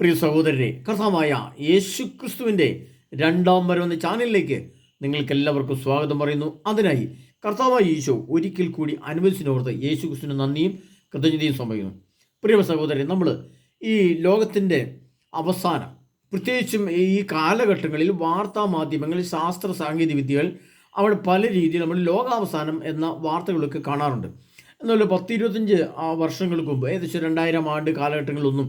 പ്രിയ സഹോദരരെ, കർത്താവായ യേശുക്രിസ്തുവിൻ്റെ രണ്ടാം വരവെന്ന ചാനലിലേക്ക് നിങ്ങൾക്കെല്ലാവർക്കും സ്വാഗതം പറയുന്നു. അതിനായി കർത്താവായ ഈശോ ഒരിക്കൽ കൂടി അനുവദിച്ചിനോർത്ത് യേശുക്രിസ്തുവിന് നന്ദിയും കൃതജ്ഞതയും സമർപ്പിക്കുന്നു. പ്രിയ സഹോദരരെ, നമ്മൾ ഈ ലോകത്തിൻ്റെ അവസാനം, പ്രത്യേകിച്ചും ഈ കാലഘട്ടങ്ങളിൽ വാർത്താ മാധ്യമങ്ങളിൽ ശാസ്ത്ര സാങ്കേതിക വിദ്യകൾ അവിടെ പല രീതിയിൽ നമ്മൾ ലോകാവസാനം എന്ന വാർത്തകളൊക്കെ കാണാറുണ്ട്. എന്നാൽ 10-25 വർഷങ്ങൾക്ക് മുമ്പ്, ഏകദേശം 2000 ആണ്ട് കാലഘട്ടങ്ങളിലൊന്നും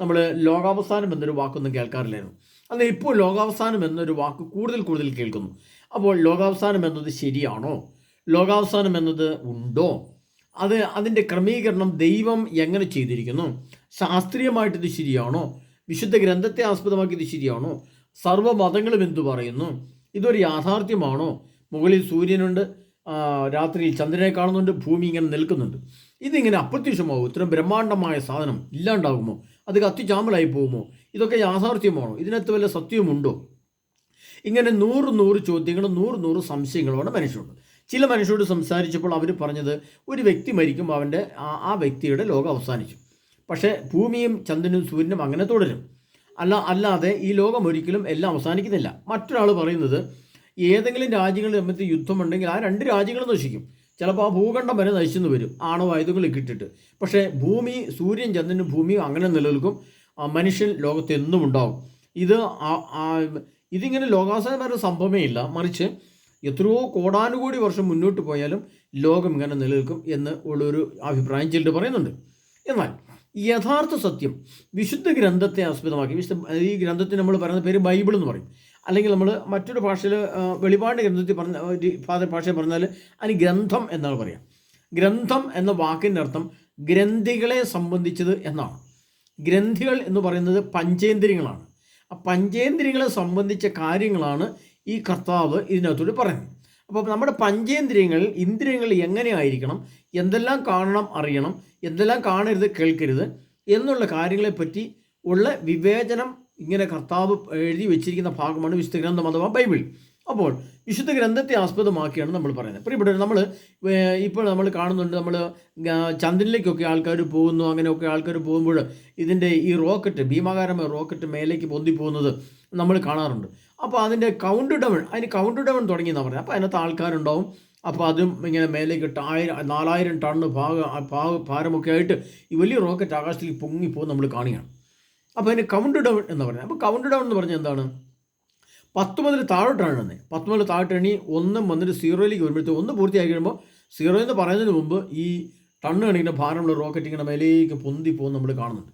നമ്മൾ ലോകാവസാനം എന്നൊരു വാക്കൊന്നും കേൾക്കാറില്ലായിരുന്നു. എന്നാൽ ഇപ്പോൾ ലോകാവസാനം എന്നൊരു വാക്ക് കൂടുതൽ കേൾക്കുന്നു. അപ്പോൾ ലോകാവസാനം എന്നത് ശരിയാണോ? ലോകാവസാനം എന്നത് ഉണ്ടോ? അതിൻ്റെ ക്രമീകരണം ദൈവം എങ്ങനെ ചെയ്തിരിക്കുന്നു? ശാസ്ത്രീയമായിട്ട് ഇത് ശരിയാണോ? വിശുദ്ധ ഗ്രന്ഥത്തെ ആസ്പദമാക്കി ഇത് ശരിയാണോ? സർവ്വമതങ്ങളും എന്തു പറയുന്നു? ഇതൊരു യാഥാർത്ഥ്യമാണോ? മുകളിൽ സൂര്യനുണ്ട്, രാത്രിയിൽ ചന്ദ്രനെ കാണുന്നുണ്ട്, ഭൂമി ഇങ്ങനെ നിൽക്കുന്നുണ്ട്. ഇതിങ്ങനെ അപ്രത്യക്ഷമാകുമോ? ഇത്രയും ബ്രഹ്മാണ്ഡമായ സാധനം ഇല്ലാണ്ടാകുമോ? അത് കത്തിച്ചാമ്പലായി പോകുമോ? ഇതൊക്കെ യാഥാർത്ഥ്യമാണോ? ഇതിനകത്ത് വല്ല സത്യവുമുണ്ടോ? ഇങ്ങനെ 100 ചോദ്യങ്ങളും 100 സംശയങ്ങളുമാണ് മനുഷ്യരുണ്ട്. ചില മനുഷ്യരോട് സംസാരിച്ചപ്പോൾ അവർ പറഞ്ഞത്, ഒരു വ്യക്തി മരിക്കുമ്പോൾ അവൻ്റെ ആ വ്യക്തിയുടെ ലോകം അവസാനിച്ചു. പക്ഷേ ഭൂമിയും ചന്ദ്രനും സൂര്യനും അങ്ങനെ തുടരും. അല്ലാതെ ഈ ലോകം ഒരിക്കലും എല്ലാം അവസാനിക്കുന്നില്ല. മറ്റൊരാൾ പറയുന്നത്, ഏതെങ്കിലും രാജ്യങ്ങളിൽ തമ്മിൽ യുദ്ധമുണ്ടെങ്കിൽ ആ 2 രാജ്യങ്ങളും നശിക്കും. ചിലപ്പോൾ ആ ഭൂഖണ്ഡം വരെ നശിച്ചെന്ന് വരും, ആണവായുധങ്ങളൊക്കെ ഇട്ടിട്ട്. പക്ഷേ ഭൂമി, സൂര്യൻ, ചന്ദ്രനും ഭൂമിയും അങ്ങനെ നിലനിൽക്കും. മനുഷ്യൻ ലോകത്ത് എന്നും ഉണ്ടാവും. ഇതിങ്ങനെ ലോകാവസാനം വരെ സംഭവമേ ഇല്ല. മറിച്ച് എത്രയോ കോടാനുകോടി വർഷം മുന്നോട്ട് പോയാലും ലോകം ഇങ്ങനെ നിലനിൽക്കും എന്ന് ഉള്ളൊരു അഭിപ്രായം ചിലർ പറയുന്നുണ്ട്. എന്നാൽ യഥാർത്ഥ സത്യം വിശുദ്ധ ഗ്രന്ഥത്തെ ആസ്പദമാക്കി, ഈ ഗ്രന്ഥത്തിന് നമ്മൾ പറയുന്ന പേര് ബൈബിൾ എന്ന് പറയും. അല്ലെങ്കിൽ നമ്മൾ മറ്റൊരു ഭാഷയിൽ വെളിപാട് ഗ്രന്ഥത്തിൽ ഭാഷയിൽ പറഞ്ഞാൽ അതിന് ഗ്രന്ഥം എന്നാണ് പറയുക. ഗ്രന്ഥം എന്ന വാക്കിൻ്റെ അർത്ഥം ഗ്രന്ഥികളെ സംബന്ധിച്ചത് എന്നാണ്. ഗ്രന്ഥികൾ എന്ന് പറയുന്നത് പഞ്ചേന്ദ്രിയങ്ങളാണ്. ആ പഞ്ചേന്ദ്രിയങ്ങളെ സംബന്ധിച്ച കാര്യങ്ങളാണ് ഈ കർത്താവ് ഇതിനകത്തോട് പറയുന്നത്. അപ്പോൾ നമ്മുടെ പഞ്ചേന്ദ്രിയങ്ങൾ, ഇന്ദ്രിയങ്ങൾ എങ്ങനെയായിരിക്കണം, എന്തെല്ലാം കാണണം, അറിയണം, എന്തെല്ലാം കാണരുത്, കേൾക്കരുത് എന്നുള്ള കാര്യങ്ങളെപ്പറ്റി ഉള്ള വിവേചനം ഇങ്ങനെ കർത്താവ് എഴുതി വെച്ചിരിക്കുന്ന ഭാഗമാണ് വിശുദ്ധ ഗ്രന്ഥം അഥവാ ബൈബിൾ. അപ്പോൾ വിശുദ്ധ ഗ്രന്ഥത്തെ ആസ്പദമാക്കിയാണ് നമ്മൾ പറയുന്നത്. പ്രിയപ്പെട്ടവർ, ഇപ്പോൾ നമ്മൾ കാണുന്നുണ്ട്, നമ്മൾ ചന്ദ്രനിലേക്കൊക്കെ ആൾക്കാർ പോകുന്നു. അങ്ങനെയൊക്കെ ആൾക്കാർ പോകുമ്പോൾ ഇതിൻ്റെ ഈ റോക്കറ്റ്, ഭീമാകാരമായ റോക്കറ്റ് മേലേക്ക് പൊന്തി പോകുന്നത് നമ്മൾ കാണാറുണ്ട്. അപ്പോൾ അതിൻ്റെ കൗണ്ട് ഡൗൺ തുടങ്ങിയെന്നാണ് പറയുന്നത്. അപ്പോൾ അതിനകത്ത് ആൾക്കാരുണ്ടാവും. അപ്പോൾ അതും ഇങ്ങനെ മേലേക്ക് 4000 ടണ്ണ് ഭാരമൊക്കെ ആയിട്ട് ഈ വലിയ റോക്കറ്റ് ആകാശത്തിലേക്ക് പൊങ്ങിപ്പോകും നമ്മൾ കാണുകയാണ്. അപ്പോൾ അതിന് കൗണ്ട് ഡൗൺ എന്ന് പറയുന്നത്. അപ്പോൾ കൗണ്ട് ഡൗൺ എന്ന് പറഞ്ഞാൽ എന്താണ്? 10 മുതൽ താഴോട്ടാണ് എണ്ണി. 10 മുതൽ താഴോട്ട് എണ്ണി 1 വന്നിട്ട് 0യിലേക്ക് വരുമ്പോഴത്തേക്ക് 1 പൂർത്തിയാക്കി കഴിയുമ്പോൾ 0 എന്ന് പറയുന്നതിന് മുമ്പ് ഈ ടണ്ണ് കണക്കിന് ഭാരമുള്ള റോക്കറ്റ് ഇങ്ങനെ മേലേക്ക് പൊന്തി പോകുന്ന നമ്മൾ കാണുന്നുണ്ട്.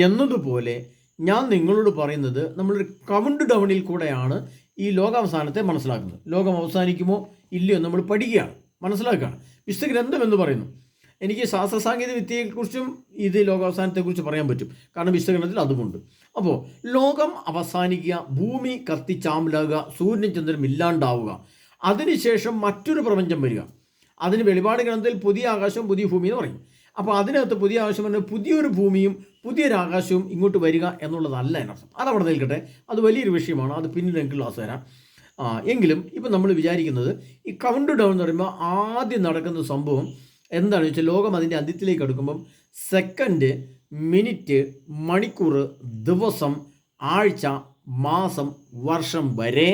എന്നതുപോലെ ഞാൻ നിങ്ങളോട് പറയുന്നത്, നമ്മളൊരു കൗണ്ട് ഡൗണിൽ കൂടെയാണ് ഈ ലോകാവസാനത്തെ മനസ്സിലാക്കുന്നത്. ലോകം അവസാനിക്കുമോ ഇല്ലയോ നമ്മൾ പഠിക്കുകയാണ്, മനസ്സിലാക്കുകയാണ്. വിശുദ്ധ ഗ്രന്ഥം എന്ന് പറയുന്നു. എനിക്ക് ശാസ്ത്ര സാങ്കേതിക വിദ്യയെക്കുറിച്ചും ഇത് ലോകാവസാനത്തെക്കുറിച്ച് പറയാൻ പറ്റും, കാരണം വിശുദ്ധ ഗ്രന്ഥത്തിൽ അതുമുണ്ട്. അപ്പോൾ ലോകം അവസാനിക്കുക, ഭൂമി കത്തിച്ചാമ്പലാകുക, സൂര്യനും ചന്ദ്രനും ഇല്ലാണ്ടാവുക, അതിനുശേഷം മറ്റൊരു പ്രപഞ്ചം വരിക. അതിന് വെളിപാട് ഗ്രന്ഥത്തിൽ പുതിയ ആകാശവും പുതിയ ഭൂമി എന്ന് പറയും. അപ്പോൾ അതിനകത്ത് പുതിയ ആകാശം പറഞ്ഞാൽ പുതിയൊരു ഭൂമിയും പുതിയൊരാകാശവും ഇങ്ങോട്ട് വരിക എന്നുള്ളതല്ല എന്നർത്ഥം. അതവിടെ നിൽക്കട്ടെ, അത് വലിയൊരു വിഷയമാണ്. അത് പിന്നീട് എനിക്ക് ക്ലാസ് തരാം. എങ്കിലും ഇപ്പം നമ്മൾ വിചാരിക്കുന്നത്, ഈ കൗണ്ട് ഡൗൺ എന്ന് പറയുമ്പോൾ ആദ്യം നടക്കുന്ന സംഭവം എന്താണെന്ന് വെച്ചാൽ, ലോകം അതിൻ്റെ അന്ത്യത്തിലേക്ക് അടുക്കുമ്പം സെക്കൻഡ്, മിനിറ്റ്, മണിക്കൂർ, ദിവസം, ആഴ്ച, മാസം, വർഷം വരെ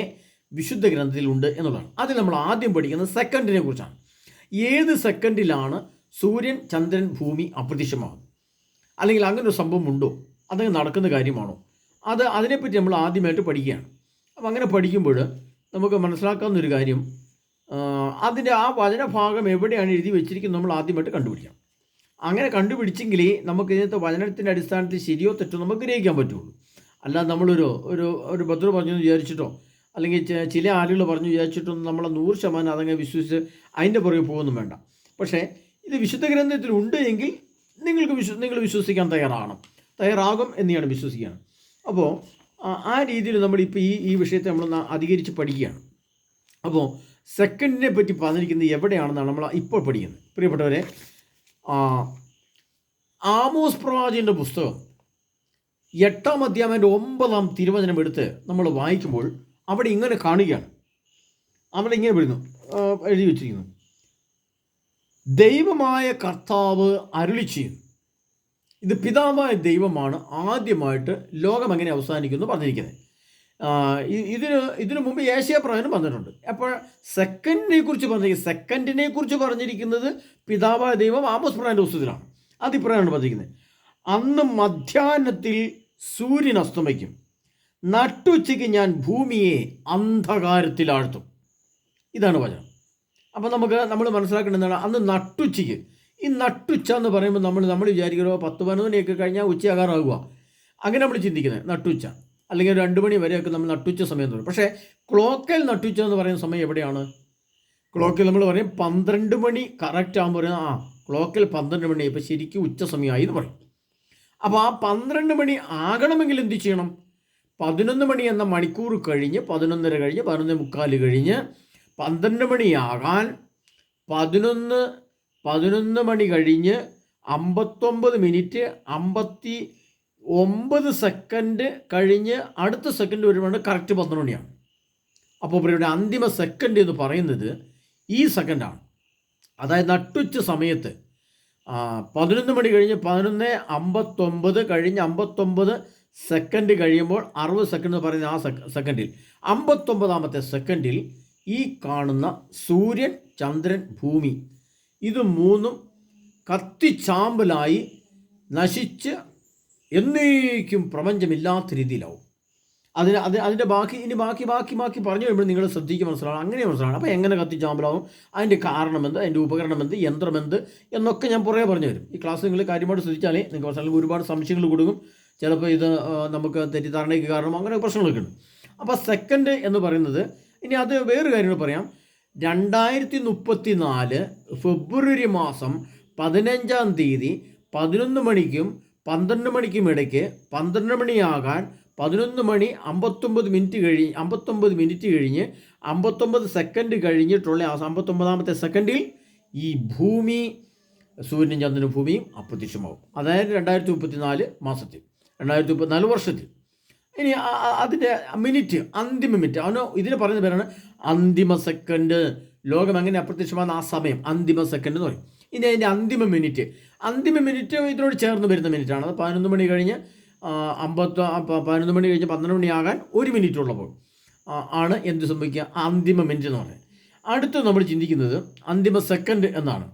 വിശുദ്ധ ഗ്രന്ഥത്തിലുണ്ട് എന്നുള്ളതാണ്. അതിൽ നമ്മൾ ആദ്യം പഠിക്കുന്നത് സെക്കൻഡിനെ കുറിച്ചാണ്. ഏത് സെക്കൻഡിലാണ് സൂര്യൻ, ചന്ദ്രൻ, ഭൂമി അപ്രത്യക്ഷമാകുന്നത്? അല്ലെങ്കിൽ അങ്ങനെ ഒരു സംഭവം ഉണ്ടോ? അതങ്ങനെ നടക്കുന്ന കാര്യമാണോ? അതിനെപ്പറ്റി നമ്മൾ ആദ്യമായിട്ട് പഠിക്കുകയാണ്. അപ്പോൾ അങ്ങനെ പഠിക്കുമ്പോൾ നമുക്ക് മനസ്സിലാക്കാവുന്നൊരു കാര്യം, അതിൻ്റെ ആ വചനഭാഗം എവിടെയാണ് എഴുതി വെച്ചിരിക്കുന്നത് നമ്മൾ ആദ്യമായിട്ട് കണ്ടുപിടിക്കണം. അങ്ങനെ കണ്ടുപിടിച്ചെങ്കിലേ നമുക്ക് ഇതിനകത്ത് വചനത്തിൻ്റെ അടിസ്ഥാനത്തിൽ ശരിയോ തെറ്റോ നമുക്ക് ഗ്രഹിക്കാൻ പറ്റുള്ളൂ. അല്ലാതെ നമ്മളൊരു ബദ്ര പറഞ്ഞു വിചാരിച്ചിട്ടോ, അല്ലെങ്കിൽ ചില ആളുകൾ പറഞ്ഞു വിചാരിച്ചിട്ടൊന്നും നമ്മളെ 100% അതങ്ങനെ വിശ്വസിച്ച് അതിൻ്റെ പുറകെ പോകുന്നു വേണ്ട. പക്ഷേ ഇത് വിശുദ്ധ ഗ്രന്ഥത്തിലുണ്ട് എങ്കിൽ നിങ്ങൾ വിശ്വസിക്കാൻ തയ്യാറാകും എന്ന് ഞാൻ വിശ്വസിക്കുകയാണ്. അപ്പോൾ ആ രീതിയിൽ നമ്മളിപ്പോൾ ഈ വിഷയത്തെ നമ്മൾ അധികരിച്ച് പഠിക്കുകയാണ്. അപ്പോൾ സെക്കൻഡിനെ പറ്റി പറഞ്ഞിരിക്കുന്നത് എവിടെയാണെന്നാണ് നമ്മൾ ഇപ്പോൾ പഠിക്കുന്നത്. പ്രിയപ്പെട്ടവരെ, ആമോസ് പ്രവാചകൻ്റെ പുസ്തകം 8-ാം അധ്യായം 9-ാം തിരുവചനം എടുത്ത് നമ്മൾ വായിക്കുമ്പോൾ അവിടെ ഇങ്ങനെ കാണുകയാണ്. അവിടെ ഇങ്ങനെ എഴുതി വെച്ചിരിക്കുന്നു, ദൈവമായ കർത്താവ് അരുളി ചെയ്യുന്നു, ഇത് പിതാവായ ദൈവമാണ് ആദ്യമായിട്ട് ലോകം എങ്ങനെ അവസാനിക്കുന്നു പറഞ്ഞിരിക്കുന്നത്. ഇതിനു മുമ്പ് ഏശയ്യാപ്രവചനം വന്നിട്ടുണ്ട്. അപ്പോൾ സെക്കൻഡിനെ കുറിച്ച് പറഞ്ഞിരിക്കുന്നത് പിതാവായ ദൈവം ആമോസ് പ്രവാചകന്റെ പുസ്തകത്തിലാണ്. അതിപ്രകാരമാണ് പറഞ്ഞിരിക്കുന്നത്. അന്ന് മധ്യാഹ്നത്തിൽ സൂര്യൻ അസ്തമിക്കും, നട്ടുച്ചയ്ക്ക് ഞാൻ ഭൂമിയെ അന്ധകാരത്തിലാഴ്ത്തും. ഇതാണ് വചനം. അപ്പോൾ നമ്മൾ മനസ്സിലാക്കേണ്ടതാണ്, അന്ന് നട്ടുച്ചയ്ക്ക്. ഈ നട്ടുച്ച എന്ന് പറയുമ്പോൾ നമ്മൾ വിചാരിക്കുമോ 10-11 മണിയൊക്കെ കഴിഞ്ഞാൽ ഉച്ചയാകാറാകുക, അങ്ങനെ നമ്മൾ ചിന്തിക്കുന്നത് നട്ടുച്ച, അല്ലെങ്കിൽ 2 മണി വരെയൊക്കെ നമ്മൾ നട്ടുച്ച സമയം തോന്നും. പക്ഷേ ക്ലോക്കിൽ നട്ടുച്ച എന്ന് പറയുന്ന സമയം എവിടെയാണ്? ക്ലോക്കിൽ നമ്മൾ പറയും 12 മണി കറക്റ്റ് ആകുമ്പോൾ പറയും ക്ലോക്കിൽ 12 മണി, ഇപ്പോൾ ശരിക്കും ഉച്ച സമയമായി എന്ന് പറയും. അപ്പോൾ ആ 12 മണി ആകണമെങ്കിൽ എന്ത് ചെയ്യണം? 11 മണി എന്ന മണിക്കൂർ കഴിഞ്ഞ് 11:30 കഴിഞ്ഞ് 11:45 കഴിഞ്ഞ് 12 മണിയാകാൻ 11 മണി കഴിഞ്ഞ് 59 മിനിറ്റ് 59 സെക്കൻഡ് കഴിഞ്ഞ് അടുത്ത സെക്കൻഡ് വരുമ്പോൾ കറക്റ്റ് 12 മണിയാണ്. അപ്പോൾ ഇവിടെ അന്തിമ സെക്കൻഡ് എന്ന് പറയുന്നത് ഈ സെക്കൻഡാണ്. അതായത് നട്ടുച്ച സമയത്ത് 11 മണി കഴിഞ്ഞ് 11:59 കഴിഞ്ഞ് 59 സെക്കൻഡ് കഴിയുമ്പോൾ 60 സെക്കൻഡ് എന്ന് പറയുന്ന ആ സെക്കൻഡിൽ 59ാമത്തെ സെക്കൻഡിൽ ഈ കാണുന്ന സൂര്യൻ, ചന്ദ്രൻ, ഭൂമി ഇത് മൂന്നും കത്തിച്ചാമ്പലായി നശിച്ച് എന്നേക്കും പ്രപഞ്ചമില്ലാത്ത രീതിയിലാവും. അതിൻ്റെ ബാക്കി പറഞ്ഞു കഴിയുമ്പോൾ നിങ്ങൾ ശ്രദ്ധിക്കുക, മനസ്സിലാവണം, അങ്ങനെ മനസ്സിലാണ്. അപ്പോൾ എങ്ങനെ കത്തിച്ചാമ്പലാവും, അതിൻ്റെ കാരണമെന്ത്, അതിൻ്റെ ഉപകരണമെന്ത്, യന്ത്രമെന്ത് എന്നൊക്കെ ഞാൻ പുറകെ പറഞ്ഞു തരും. ഈ ക്ലാസ് നിങ്ങൾ കാര്യമായിട്ട് ശ്രദ്ധിച്ചാലേ നിങ്ങൾക്ക് മനസ്സിലാവും. ഒരുപാട് സംശയങ്ങൾ കൊടുക്കും, ചിലപ്പോൾ ഇത് നമുക്ക് തെറ്റിദ്ധാരണയ്ക്ക് കാരണം, അങ്ങനെ പ്രശ്നങ്ങളൊക്കെ ഉണ്ട്. അപ്പോൾ സെക്കൻഡ് എന്ന് പറയുന്നത്, ഇനി അത് വേറൊരു കാര്യങ്ങൾ പറയാം. 2034 ഫെബ്രുവരി മാസം 15-ാം തീയതി 11 മണിക്കും 12 മണിക്കും ഇടയ്ക്ക് 12 മണിയാകാൻ 11 മണി 59 മിനിറ്റ് കഴിഞ്ഞ് 59 സെക്കൻഡ് കഴിഞ്ഞിട്ടുള്ള ആ 59ാമത്തെ സെക്കൻഡിൽ ഈ ഭൂമി, സൂര്യനും ചന്ദ്രനും ഭൂമിയും അപ്രത്യക്ഷമാവും. അതായത് 2034 മാസത്തിൽ, 2034 വർഷത്തിൽ. ഇനി അതിൻ്റെ മിനിറ്റ്, അന്തിമ മിനിറ്റ്, അവന് ഇതിന് പറയുന്ന പേരാണ് അന്തിമ സെക്കൻഡ്. ലോകം എങ്ങനെ അപ്രത്യക്ഷമാകുന്ന ആ സമയം അന്തിമ സെക്കൻഡ് എന്ന് പറയും. ഇനി അതിൻ്റെ അന്തിമ മിനിറ്റ് ഇതിനോട് ചേർന്ന് വരുന്ന മിനിറ്റാണ്. അത് 11 മണി കഴിഞ്ഞ് 11 മണി കഴിഞ്ഞ് 12 മണിയാകാൻ 1 മിനിറ്റ് ഉള്ളപ്പോൾ ആണ് എന്ത് സംഭവിക്കുക? അന്തിമ മിനിറ്റ് എന്ന് പറയുന്നത്. അടുത്ത് നമ്മൾ ചിന്തിക്കുന്നത് അന്തിമ സെക്കൻഡ് എന്നാണ്.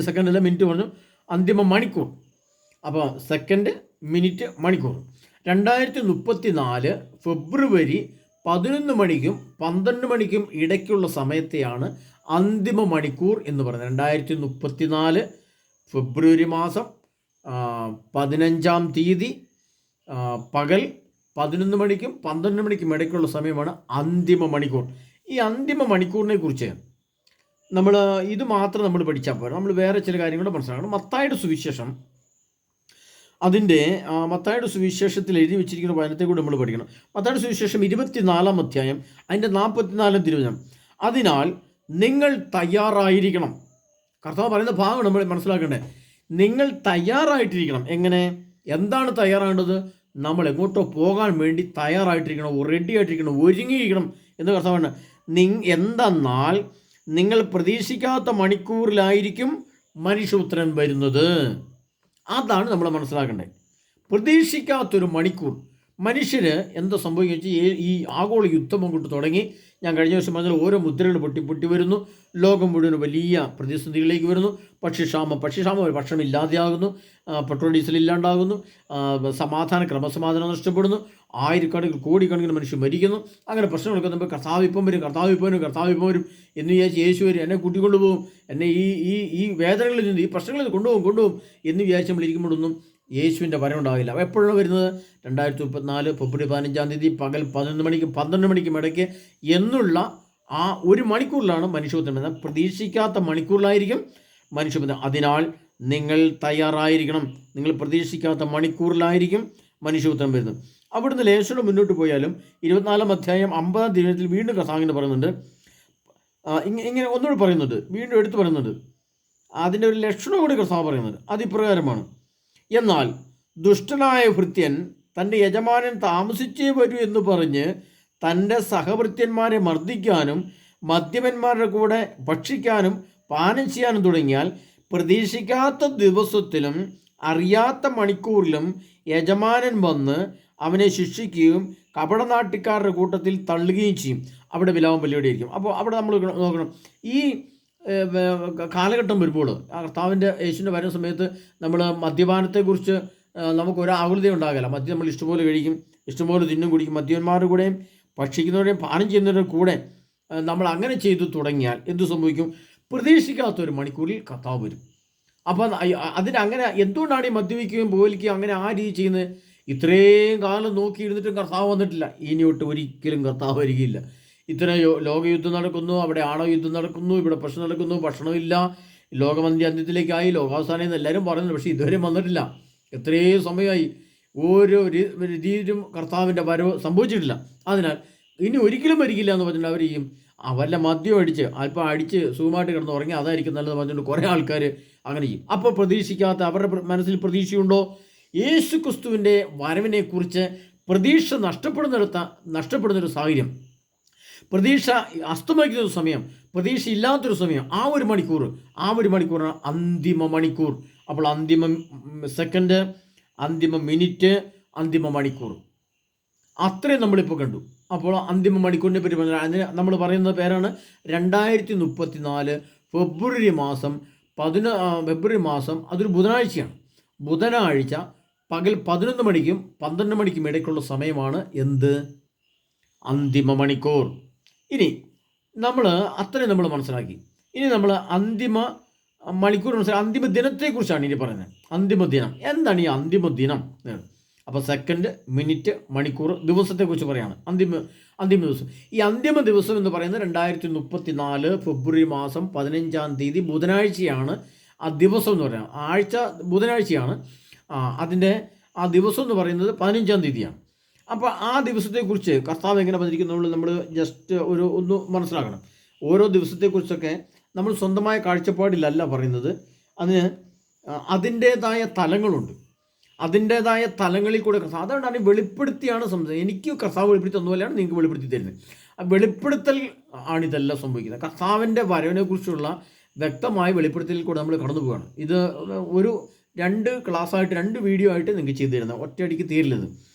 സെക്കൻഡ് അല്ല, മിനിറ്റ് പറഞ്ഞു, അന്തിമ മണിക്കൂർ. അപ്പോൾ സെക്കൻഡ്, മിനിറ്റ്, മണിക്കൂർ. 2034 ഫെബ്രുവരി 11 മണിക്കും 12 മണിക്കും ഇടയ്ക്കുള്ള സമയത്തെയാണ് അന്തിമ മണിക്കൂർ എന്ന് പറയുന്നത്. 2034 ഫെബ്രുവരി മാസം 15-ാം തീയതി പകൽ 11 മണിക്കും 12 മണിക്കും ഇടയ്ക്കുള്ള സമയമാണ് അന്തിമ മണിക്കൂർ. ഈ അന്തിമ മണിക്കൂറിനെ കുറിച്ച് ഇത് മാത്രം നമ്മൾ പഠിച്ചാൽ പോരാ, നമ്മൾ വേറെ ചില കാര്യങ്ങൾ മനസ്സിലാക്കണം. മത്തായിയുടെ സുവിശേഷം, അതിൻ്റെ മത്തായിയുടെ സുവിശേഷത്തിൽ എഴുതി വെച്ചിരിക്കുന്ന വചനത്തെ കൂടി നമ്മൾ പഠിക്കണം. മത്തായിയുടെ സുവിശേഷം 24-ാം അധ്യായം അതിൻ്റെ 44-ാം തിരുവചനം. അതിനാൽ നിങ്ങൾ തയ്യാറായിരിക്കണം. കർത്താവ് പറയുന്ന ഭാഗം നമ്മൾ മനസ്സിലാക്കേണ്ടത്. നിങ്ങൾ തയ്യാറായിട്ടിരിക്കണം. എങ്ങനെ, എന്താണ് തയ്യാറാകേണ്ടത്? നമ്മൾ എങ്ങോട്ടോ പോകാൻ വേണ്ടി തയ്യാറായിട്ടിരിക്കണം, റെഡി ആയിട്ടിരിക്കണം, ഒരുങ്ങിയിരിക്കണം എന്ന് കർത്താവാണ്. എന്തെന്നാൽ നിങ്ങൾ പ്രതീക്ഷിക്കാത്ത മണിക്കൂറിലായിരിക്കും മനുഷ്യപുത്രൻ വരുന്നത്. അതാണ് നമ്മൾ മനസ്സിലാക്കേണ്ടത്. പ്രതീക്ഷിക്കാത്തൊരു മണിക്കൂർ. മനുഷ്യന് എന്താ സംഭവിക്കുക വെച്ചാൽ, ഈ ആഗോള യുദ്ധം കൊണ്ട് തുടങ്ങി, ഞാൻ കഴിഞ്ഞ ദിവസം പറഞ്ഞാൽ ഓരോ മുദ്രകൾ പൊട്ടി വരുന്നു. ലോകം മുഴുവൻ വലിയ പ്രതിസന്ധികളിലേക്ക് വരുന്നു. ഭക്ഷ്യക്ഷാമം, ഭക്ഷണമില്ലാതെയാകുന്നു, പെട്രോൾ ഡീസൽ ഇല്ലാണ്ടാകുന്നു, ക്രമസമാധാനം നഷ്ടപ്പെടുന്നു, ആയിരക്കണക്കിന് കോടിക്കണക്കിന് മനുഷ്യർ മരിക്കുന്നു. അങ്ങനെ പ്രശ്നങ്ങളൊക്കെ നമ്മൾ കർത്താവ് ഇപ്പം വരും എന്ന് വിചാരിച്ച് യേശു വരും, എന്നെ കൂട്ടിക്കൊണ്ടുപോകും, എന്നെ ഈ വേദനകളിൽ നിന്ന്, ഈ പ്രശ്നങ്ങളിൽ കൊണ്ടുപോകും എന്ന് വിചാരിച്ച് നമ്മളിരിക്കുമ്പോഴൊന്നും യേശുവിൻ്റെ വരവുണ്ടാകില്ല. അപ്പോൾ എപ്പോഴാണ് വരുന്നത്? 2034 ഫെബ്രുവരി 15-ാം തീയതി പകൽ 11 മണിക്കും 12 മണിക്കും ഇടയ്ക്ക് എന്നുള്ള ആ 1 മണിക്കൂറിലാണ് മനുഷ്യപുത്രൻ വരുന്നത്. പ്രതീക്ഷിക്കാത്ത മണിക്കൂറിലായിരിക്കും മനുഷ്യപുത്രൻ. അതിനാൽ നിങ്ങൾ തയ്യാറായിരിക്കണം. നിങ്ങൾ പ്രതീക്ഷിക്കാത്ത മണിക്കൂറിലായിരിക്കും മനുഷ്യപുത്രൻ വരുന്നത്. അവിടുന്ന് ലേശം മുന്നോട്ട് പോയാലും 24-ാം അധ്യായം 50-ാം തിരുവചനത്തിൽ വീണ്ടും കർത്താവ് പറയുന്നുണ്ട്, ഇങ്ങനെ ഒന്നുകൂടി പറയുന്നുണ്ട്, വീണ്ടും എടുത്തു പറയുന്നുണ്ട്. അതിൻ്റെ ഒരു ലക്ഷണം കൂടി കർത്താവ് പറയുന്നത് അതിപ്രകാരമാണ്. എന്നാൽ ദുഷ്ടനായ ഭൃത്യൻ തൻ്റെ യജമാനൻ താമസിച്ചേ വരൂ എന്ന് പറഞ്ഞ് തൻ്റെ സഹഭൃത്യന്മാരെ മർദ്ദിക്കാനും മദ്യപന്മാരുടെ കൂടെ ഭക്ഷിക്കാനും പാനം ചെയ്യാനും തുടങ്ങിയാൽ പ്രതീക്ഷിക്കാത്ത ദിവസത്തിലും അറിയാത്ത മണിക്കൂറിലും യജമാനൻ വന്ന് അവനെ ശിക്ഷിക്കുകയും കപടനാട്ടിക്കാരുടെ കൂട്ടത്തിൽ തള്ളുകയും ചെയ്യും. അവിടെ വിലാപം പരിപാടിയായിരിക്കും. അപ്പോൾ അവിടെ നമ്മൾ നോക്കണം, ഈ കാലഘട്ടം വരുമ്പോൾ കർത്താവിൻ്റെ യേശുവിൻ്റെ വരുന്ന സമയത്ത് നമ്മൾ മദ്യപാനത്തെക്കുറിച്ച് നമുക്കൊരു ആകുലത ഉണ്ടാകില്ല. മദ്യം നമ്മൾ ഇഷ്ടംപോലെ കഴിക്കും, ഇഷ്ടംപോലെ തിന്നും കുടിക്കും. മദ്യന്മാരുടെ കൂടെയും ഭക്ഷിക്കുന്നവരുടെയും പാനം ചെയ്യുന്നവരുടെ കൂടെ നമ്മൾ അങ്ങനെ ചെയ്തു തുടങ്ങിയാൽ എന്തു സംഭവിക്കും? പ്രതീക്ഷിക്കാത്തൊരു മണിക്കൂറിൽ കർത്താവ് വരും. അപ്പം അതിനങ്ങനെ എന്തുകൊണ്ടാണ് ഈ മദ്യപിക്കുകയും പോലിക്കുകയും അങ്ങനെ ആ രീതി ചെയ്യുന്നത്? ഇത്രയും കാലം നോക്കിയിരുന്നിട്ടും കർത്താവ് വന്നിട്ടില്ല. ഇനിയൊട്ട് ഒരിക്കലും കർത്താവ് വരികയില്ല. ഇത്രയും ലോകയുദ്ധം നടക്കുന്നു, അവിടെ ആണവയുദ്ധം നടക്കുന്നു, ഇവിടെ പ്രശ്നം നടക്കുന്നു, ഭക്ഷണമില്ല, ലോകമന്ത്യാന്ത്യത്തിലേക്കായി, ലോകാവസാനം എന്ന് എല്ലാവരും പറയുന്നു. പക്ഷേ ഇതുവരെ വന്നിട്ടില്ല. എത്രയും സമയമായി ഓരോ രീതിയിലും കർത്താവിൻ്റെ വരവ് സംഭവിച്ചിട്ടില്ല. അതിനാൽ ഇനി ഒരിക്കലും വരികില്ല എന്ന് പറഞ്ഞിട്ട് അവർ ചെയ്യും, വല്ല മദ്യം അടിച്ച് അല്പം അടിച്ച് സുഖമായിട്ട് കിടന്ന് ഉറങ്ങി അതായിരിക്കും നല്ലത് പറഞ്ഞുകൊണ്ട് കുറേ ആൾക്കാർ അങ്ങനെ ചെയ്യും. അപ്പോൾ പ്രതീക്ഷിക്കാത്ത അവരുടെ മനസ്സിൽ പ്രതീക്ഷയുണ്ടോ? യേശു ക്രിസ്തുവിൻ്റെ വരവിനെക്കുറിച്ച് പ്രതീക്ഷ നഷ്ടപ്പെടുന്നൊരു സാഹചര്യം, പ്രതീക്ഷ അസ്തമിക്കുന്ന ഒരു സമയം, പ്രതീക്ഷ ഇല്ലാത്തൊരു സമയം, ആ ഒരു മണിക്കൂറാണ് അന്തിമ മണിക്കൂർ. അപ്പോൾ അന്തിമ സെക്കൻഡ്, അന്തിമ മിനിറ്റ്, അന്തിമ മണിക്കൂർ, അത്രയും നമ്മളിപ്പോൾ കണ്ടു. അപ്പോൾ അന്തിമ മണിക്കൂറിനെ പറ്റി പറഞ്ഞാൽ അതിന് നമ്മൾ പറയുന്ന പേരാണ് 2034 ഫെബ്രുവരി മാസം. അതൊരു ബുധനാഴ്ചയാണ്. ബുധനാഴ്ച പകൽ 11 മണിക്കും 12 മണിക്കും ഇടയ്ക്കുള്ള സമയമാണ് എന്ത്? അന്തിമ മണിക്കൂർ. ഇനി നമ്മൾ അത്രയും നമ്മൾ മനസ്സിലാക്കി. ഇനി നമ്മൾ അന്തിമ മണിക്കൂർ അന്തിമ ദിനത്തെക്കുറിച്ചാണ് ഇനി പറയുന്നത്. അന്തിമ ദിനം എന്താണ്? ഈ അന്തിമ ദിനം അപ്പോൾ സെക്കൻഡ്, മിനിറ്റ്, മണിക്കൂർ, ദിവസത്തെക്കുറിച്ച് പറയുകയാണ്. അന്തിമ ദിവസം. ഈ അന്തിമ ദിവസം എന്ന് പറയുന്നത് 2034 ഫെബ്രുവരി മാസം 15 ബുധനാഴ്ചയാണ് ആ ദിവസം എന്ന് പറയുന്നത്. ആഴ്ച ബുധനാഴ്ചയാണ്. അതിൻ്റെ ആ ദിവസം എന്ന് പറയുന്നത് 15 അപ്പോൾ ആ ദിവസത്തെക്കുറിച്ച് കർത്താവ് എങ്ങനെ പറഞ്ഞിരിക്കുന്നു നമ്മൾ ജസ്റ്റ് ഒന്ന് മനസ്സിലാക്കണം. ഓരോ ദിവസത്തെക്കുറിച്ചൊക്കെ നമ്മൾ സ്വന്തമായ കാഴ്ചപ്പാടിലല്ല പറയുന്നത്. അതിൻ്റേതായ തലങ്ങളുണ്ട്. അതിൻ്റേതായ തലങ്ങളിൽ കൂടെ കർത്താവ്, അതുകൊണ്ടാണ് വെളിപ്പെടുത്തിയാണ് സംസാരിക്കുന്നത്. എനിക്ക് കർത്താവ് വെളിപ്പെടുത്തി തന്നപോലെയാണ് നിങ്ങൾക്ക് വെളിപ്പെടുത്തി തരുന്നത്. ആ വെളിപ്പെടുത്തൽ ആണിതെല്ലാം സംഭവിക്കുന്നത്. കർത്താവിൻ്റെ വരവിനെക്കുറിച്ചുള്ള വ്യക്തമായ വെളിപ്പെടുത്തലിൽ കൂടെ നമ്മൾ കടന്നു പോവുകയാണ്. ഇത് ഒരു 2 ക്ലാസ്സായിട്ട് 2 വീഡിയോ ആയിട്ട് നിങ്ങൾക്ക് ചെയ്തു തരുന്നത്, ഒറ്റയടിക്ക് തീരില്ലത്.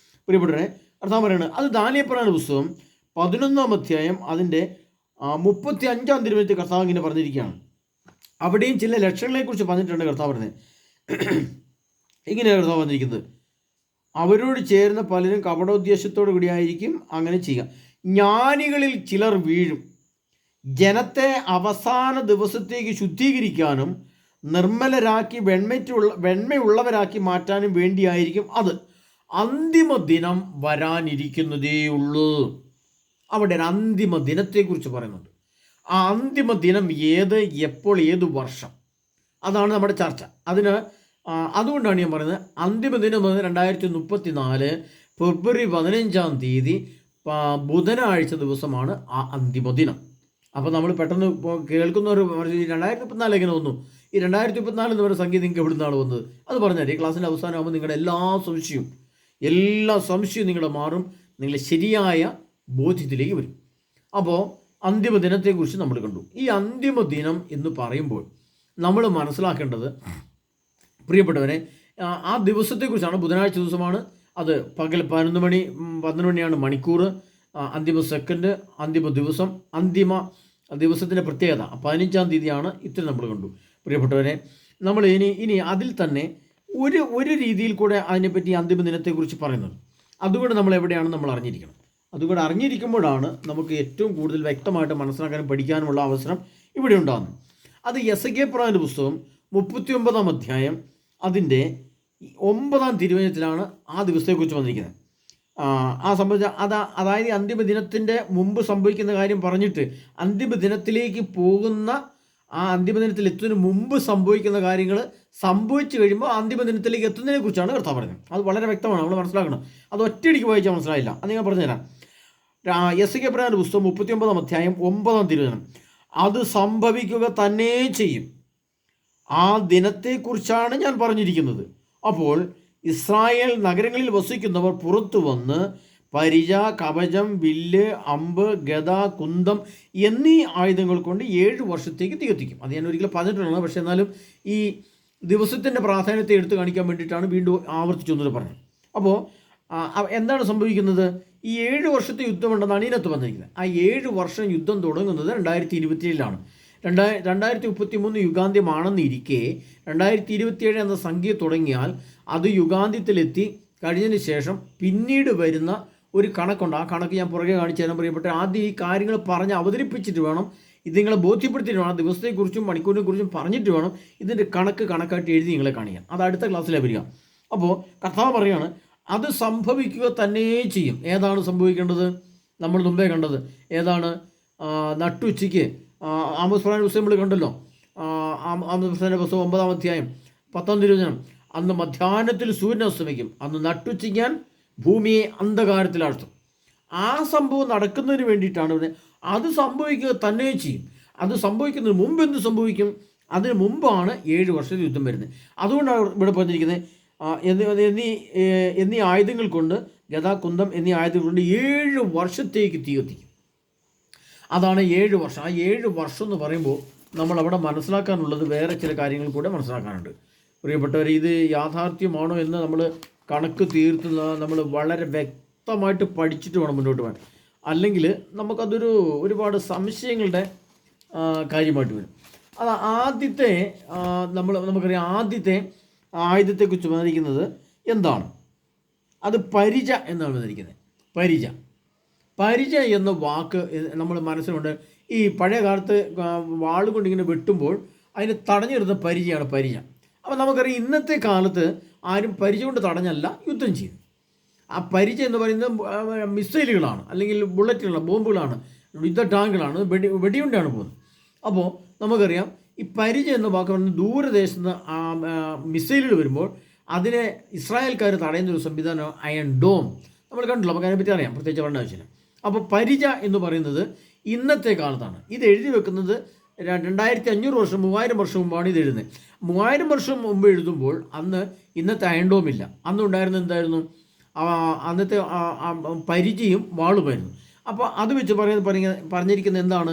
പ്രിയപ്പെട്ടവരെ, കർത്താവ് പറയുന്നത് അത് ദാനിയേൽ പ്രവചന പുസ്തകം 11-ാം അധ്യായം അതിൻ്റെ 35-ാം തിരുവചനത്തിൽ കർത്താവ് ഇങ്ങനെ പറഞ്ഞിരിക്കുകയാണ്. അവിടെയും ചില ലക്ഷണങ്ങളെക്കുറിച്ച് പറഞ്ഞിട്ടുണ്ട് കർത്താവ് പറഞ്ഞത്. ഇങ്ങനെയാണ് കർത്താവ് പറഞ്ഞിരിക്കുന്നത്, അവരോട് ചേരുന്ന പലരും കപടോദ്ദേശത്തോടു കൂടിയായിരിക്കും അങ്ങനെ ചെയ്യുക. ജ്ഞാനികളിൽ ചിലർ വീഴും. ജനത്തെ അവസാന ദിവസത്തേക്ക് ശുദ്ധീകരിക്കാനും നിർമ്മലരാക്കി വെണ്മയുള്ളവരാക്കി മാറ്റാനും വേണ്ടിയായിരിക്കും അത്. അന്തിമ ദിനം വരാനിരിക്കുന്നതേ ഉള്ളൂ. അവിടെ ഒരു അന്തിമ ദിനത്തെക്കുറിച്ച് പറയുന്നുണ്ട്. ആ അന്തിമ ദിനം ഏത്, എപ്പോൾ, ഏത് വർഷം, അതാണ് നമ്മുടെ ചർച്ച. അതുകൊണ്ടാണ് ഞാൻ പറയുന്നത് അന്തിമ ദിനം 2034 ഫെബ്രുവരി 15 ബുധനാഴ്ച ദിവസമാണ് ആ അന്തിമ ദിനം. അപ്പോൾ നമ്മൾ പെട്ടെന്ന് കേൾക്കുന്നവർ 2034 എങ്ങനെ വന്നു? ഈ 2034 എന്ന് പറയുന്ന സംഖ്യ നിങ്ങൾക്ക് എവിടെ നിന്നാണ് വന്നത്? അത് പറഞ്ഞാൽ ഈ ക്ലാസ്സിൻ്റെ അവസാനമാകുമ്പോൾ നിങ്ങളുടെ എല്ലാ സംശയവും നിങ്ങളുടെ മാറും, നിങ്ങളുടെ ശരിയായ ബോധ്യത്തിലേക്ക് വരും. അപ്പോൾ അന്തിമ ദിനത്തെക്കുറിച്ച് നമ്മൾ കണ്ടു. ഈ അന്തിമ ദിനം എന്ന് പറയുമ്പോൾ നമ്മൾ മനസ്സിലാക്കേണ്ടത്, പ്രിയപ്പെട്ടവരെ, ആ ദിവസത്തെക്കുറിച്ചാണ്. ബുധനാഴ്ച ദിവസമാണ്. അത് പകൽ 12 മണിയാണ് മണിക്കൂർ. അന്തിമ സെക്കൻഡ്, അന്തിമ ദിവസം, അന്തിമ ദിവസത്തിൻ്റെ പ്രത്യേകത 15-ാം തീയതിയാണ്. ഇത്ര നമ്മൾ കണ്ടു. പ്രിയപ്പെട്ടവരെ, നമ്മൾ ഇനി അതിൽ തന്നെ ഒരു രീതിയിൽ കൂടെ അതിനെപ്പറ്റി അന്തിമ ദിനത്തെക്കുറിച്ച് പറയുന്നത്. അതുകൊണ്ട് നമ്മൾ എവിടെയാണ് നമ്മൾ അറിഞ്ഞിരിക്കണം. അതുകൊണ്ട് അറിഞ്ഞിരിക്കുമ്പോഴാണ് നമുക്ക് ഏറ്റവും കൂടുതൽ വ്യക്തമായിട്ട് മനസ്സിലാക്കാനും പഠിക്കാനുമുള്ള അവസരം ഇവിടെ ഉണ്ടാകുന്നത്. അത് യെസയ്യാ പ്രവചന പുസ്തകം 39-ാം അധ്യായം അതിൻ്റെ 9-ാം തിരുവചനത്തിലാണ് ആ ദിവസത്തെക്കുറിച്ച് വന്നിരിക്കുന്നത്. ആ സംബന്ധിച്ച അതായത് അന്തിമ ദിനത്തിൻ്റെ മുമ്പ് സംഭവിക്കുന്ന കാര്യം പറഞ്ഞിട്ട് അന്തിമ ദിനത്തിലേക്ക് പോകുന്ന, ആ അന്തിമ ദിനത്തിൽ എത്തുന്നതിന് മുമ്പ് സംഭവിക്കുന്ന കാര്യങ്ങൾ സംഭവിച്ചു കഴിയുമ്പോൾ അന്തിമ ദിനത്തിലേക്ക് എത്തുന്നതിനെ കുറിച്ചാണ് കർത്താവ് പറയുന്നത്. അത് വളരെ വ്യക്തമാണ്, നമ്മൾ മനസ്സിലാക്കണം. അത് ഒറ്റയടിക്ക് വായിച്ചാൽ മനസ്സിലായില്ല. അത് ഞാൻ പറഞ്ഞുതരാം. യെസയ്യാ പ്രവചന പുസ്തകം 39-ാം അധ്യായം 9-ാം തിരുവചനം, അത് സംഭവിക്കുക തന്നെ ചെയ്യും. ആ ദിനത്തെക്കുറിച്ചാണ് ഞാൻ പറഞ്ഞിരിക്കുന്നത്. അപ്പോൾ ഇസ്രായേൽ നഗരങ്ങളിൽ വസിക്കുന്നവർ പുറത്തു വന്ന് പരിച, കവചം, വില്ല്, അമ്പ്, ഗദ, കുന്തം എന്നീ ആയുധങ്ങൾ കൊണ്ട് 7 വർഷത്തേക്ക് തികത്തിക്കും. അത് ഞാൻ ഒരിക്കലും പറഞ്ഞിട്ടുള്ളതാണ്. പക്ഷേ എന്നാലും ഈ ദിവസത്തിൻ്റെ പ്രാധാന്യത്തെ എടുത്തു കാണിക്കാൻ വേണ്ടിയിട്ടാണ് വീണ്ടും ആവർത്തിച്ചൊന്നത് പറഞ്ഞത്. അപ്പോൾ എന്താണ് സംഭവിക്കുന്നത്? ഈ 7 വർഷത്തെ യുദ്ധമുണ്ടെന്നാണ് ഇതിനകത്ത് വന്നിരിക്കുന്നത്. ആ 7 വർഷം യുദ്ധം തുടങ്ങുന്നത് 2027 2033 യുഗാന്ത്യമാണെന്നിരിക്കെ 2027 എന്ന സംഖ്യ തുടങ്ങിയാൽ അത് യുഗാന്ത്യത്തിലെത്തി കഴിഞ്ഞതിന് ശേഷം പിന്നീട് വരുന്ന ഒരു കണക്കുണ്ട്. ആ കണക്ക് ഞാൻ പുറകെ കാണിച്ചു തരാൻ പ്രിയപ്പെട്ട. ആദ്യം ഈ കാര്യങ്ങൾ പറഞ്ഞ് അവതരിപ്പിച്ചിട്ട് വേണം, ഇത് നിങ്ങളെ ബോധ്യപ്പെടുത്തിയിട്ട് വേണം, ദിവസത്തെക്കുറിച്ചും മണിക്കൂറിനെ കുറിച്ചും പറഞ്ഞിട്ട് വേണം ഇതിൻ്റെ കണക്കായിട്ട് എഴുതി നിങ്ങളെ കാണിക്കാൻ. അത് അടുത്ത ക്ലാസ്സിലാണ് വരിക. അപ്പോൾ കർത്താവ് പറയുകയാണ്, അത് സംഭവിക്കുക തന്നെ ചെയ്യും. ഏതാണ് സംഭവിക്കേണ്ടത്? നമ്മൾ മുമ്പേ കണ്ടത് ഏതാണ്? നട്ടുച്ചയ്ക്ക് ആമോസ് പ്രവാചകന്റെ പുസ്തകം നമ്മൾ കണ്ടല്ലോ. ആമോസ് പ്രവാചകന്റെ പുസ്തകം 9-ാം അധ്യായം 10-ാം തിരുവചനം, അന്ന് മധ്യാഹ്നത്തിൽ സൂര്യൻ അസ്തമിക്കും, അന്ന് നട്ടുച്ചയ്ക്ക് ഞാൻ ഭൂമിയെ അന്ധകാരത്തിലാഴ്ത്തും. ആ സംഭവം നടക്കുന്നതിന് വേണ്ടിയിട്ടാണ് ഇവിടെ. അത് സംഭവിക്കുക തന്നെ ചെയ്യും. അത് സംഭവിക്കുന്നതിന് മുമ്പ് എന്ത് സംഭവിക്കും? അതിന് മുമ്പാണ് 7 വർഷത്തെ യുദ്ധം വരുന്നത്. അതുകൊണ്ടാണ് ഇവിടെ പറഞ്ഞിരിക്കുന്നത്, എന്നീ ആയുധങ്ങൾ കൊണ്ട്, ഗദ, കുന്തം എന്നീ ആയുധങ്ങൾ കൊണ്ട് 7 വർഷത്തേക്ക് തീ കത്തിക്കും. അതാണ് 7 വർഷം. ആ 7 വർഷം എന്ന് പറയുമ്പോൾ നമ്മൾ അവിടെ മനസ്സിലാക്കാനുള്ളത് വേറെ ചില കാര്യങ്ങൾ കൂടെ മനസ്സിലാക്കാനുണ്ട്. പ്രിയപ്പെട്ടവർ, ഇത് യാഥാർത്ഥ്യമാണോ എന്ന് നമ്മൾ കണക്ക് തീർത്തുന്ന നമ്മൾ വളരെ വ്യക്തമായിട്ട് പഠിച്ചിട്ട് വേണം മുന്നോട്ട് പോകാൻ. അല്ലെങ്കിൽ നമുക്കതൊരു ഒരുപാട് സംശയങ്ങളുടെ കാര്യമായിട്ട് വരും. അത് ആദ്യത്തെ നമുക്കറിയാം, ആദ്യത്തെ ആയുധത്തെക്കുറിച്ച് വന്നിരിക്കുന്നത് എന്താണ്? അത് പരിച എന്നാണ് വന്നിരിക്കുന്നത്. പരിച എന്ന വാക്ക് നമ്മൾ മനസ്സിലുണ്ട്. ഈ പഴയ കാലത്ത് വാളുകൊണ്ട് ഇങ്ങനെ വെട്ടുമ്പോൾ അതിന് തടഞ്ഞു നിർത്തുന്ന പരിച. അപ്പോൾ നമുക്കറിയാം, ഇന്നത്തെ കാലത്ത് ആരും പരിച കൊണ്ട് തടഞ്ഞല്ല യുദ്ധം ചെയ്തു. ആ പരിച എന്ന് പറയുന്നത് മിസൈലുകളാണ്, അല്ലെങ്കിൽ ബുള്ളറ്റുകളാണ്, ബോംബുകളാണ്, യുദ്ധ ടാങ്കുകളാണ്, വെടിയുണ്ടാണ് പോകുന്നത്. അപ്പോൾ നമുക്കറിയാം, ഈ പരിച എന്ന വാക്ക് പറഞ്ഞാൽ ദൂരദേശത്ത് നിന്ന് മിസൈലുകൾ വരുമ്പോൾ അതിനെ ഇസ്രായേൽക്കാർ തടയുന്നൊരു സംവിധാനം അയൺ ഡോം നമ്മൾ കണ്ടല്ലോ. നമുക്ക് അതിനെപ്പറ്റി അറിയാം, പ്രത്യേകിച്ച് പറയേണ്ട ആവശ്യമില്ല. അപ്പോൾ പരിച എന്ന് പറയുന്നത് ഇന്നത്തെ കാലത്താണ്. ഇത് എഴുതി വെക്കുന്നത് 2500 വർഷം 3000 വർഷം മുമ്പാണ് ഇത് എഴുതുന്നത്. 3000 വർഷം മുമ്പ് എഴുതുമ്പോൾ അന്ന് ഇന്നത്തെ അയൺ ഡോം ഇല്ല. അന്നുണ്ടായിരുന്ന എന്തായിരുന്നു? അന്നത്തെ പരിചയും വാളുമായിരുന്നു. അപ്പോൾ അത് വെച്ച് പറഞ്ഞിരിക്കുന്നത് എന്താണ്?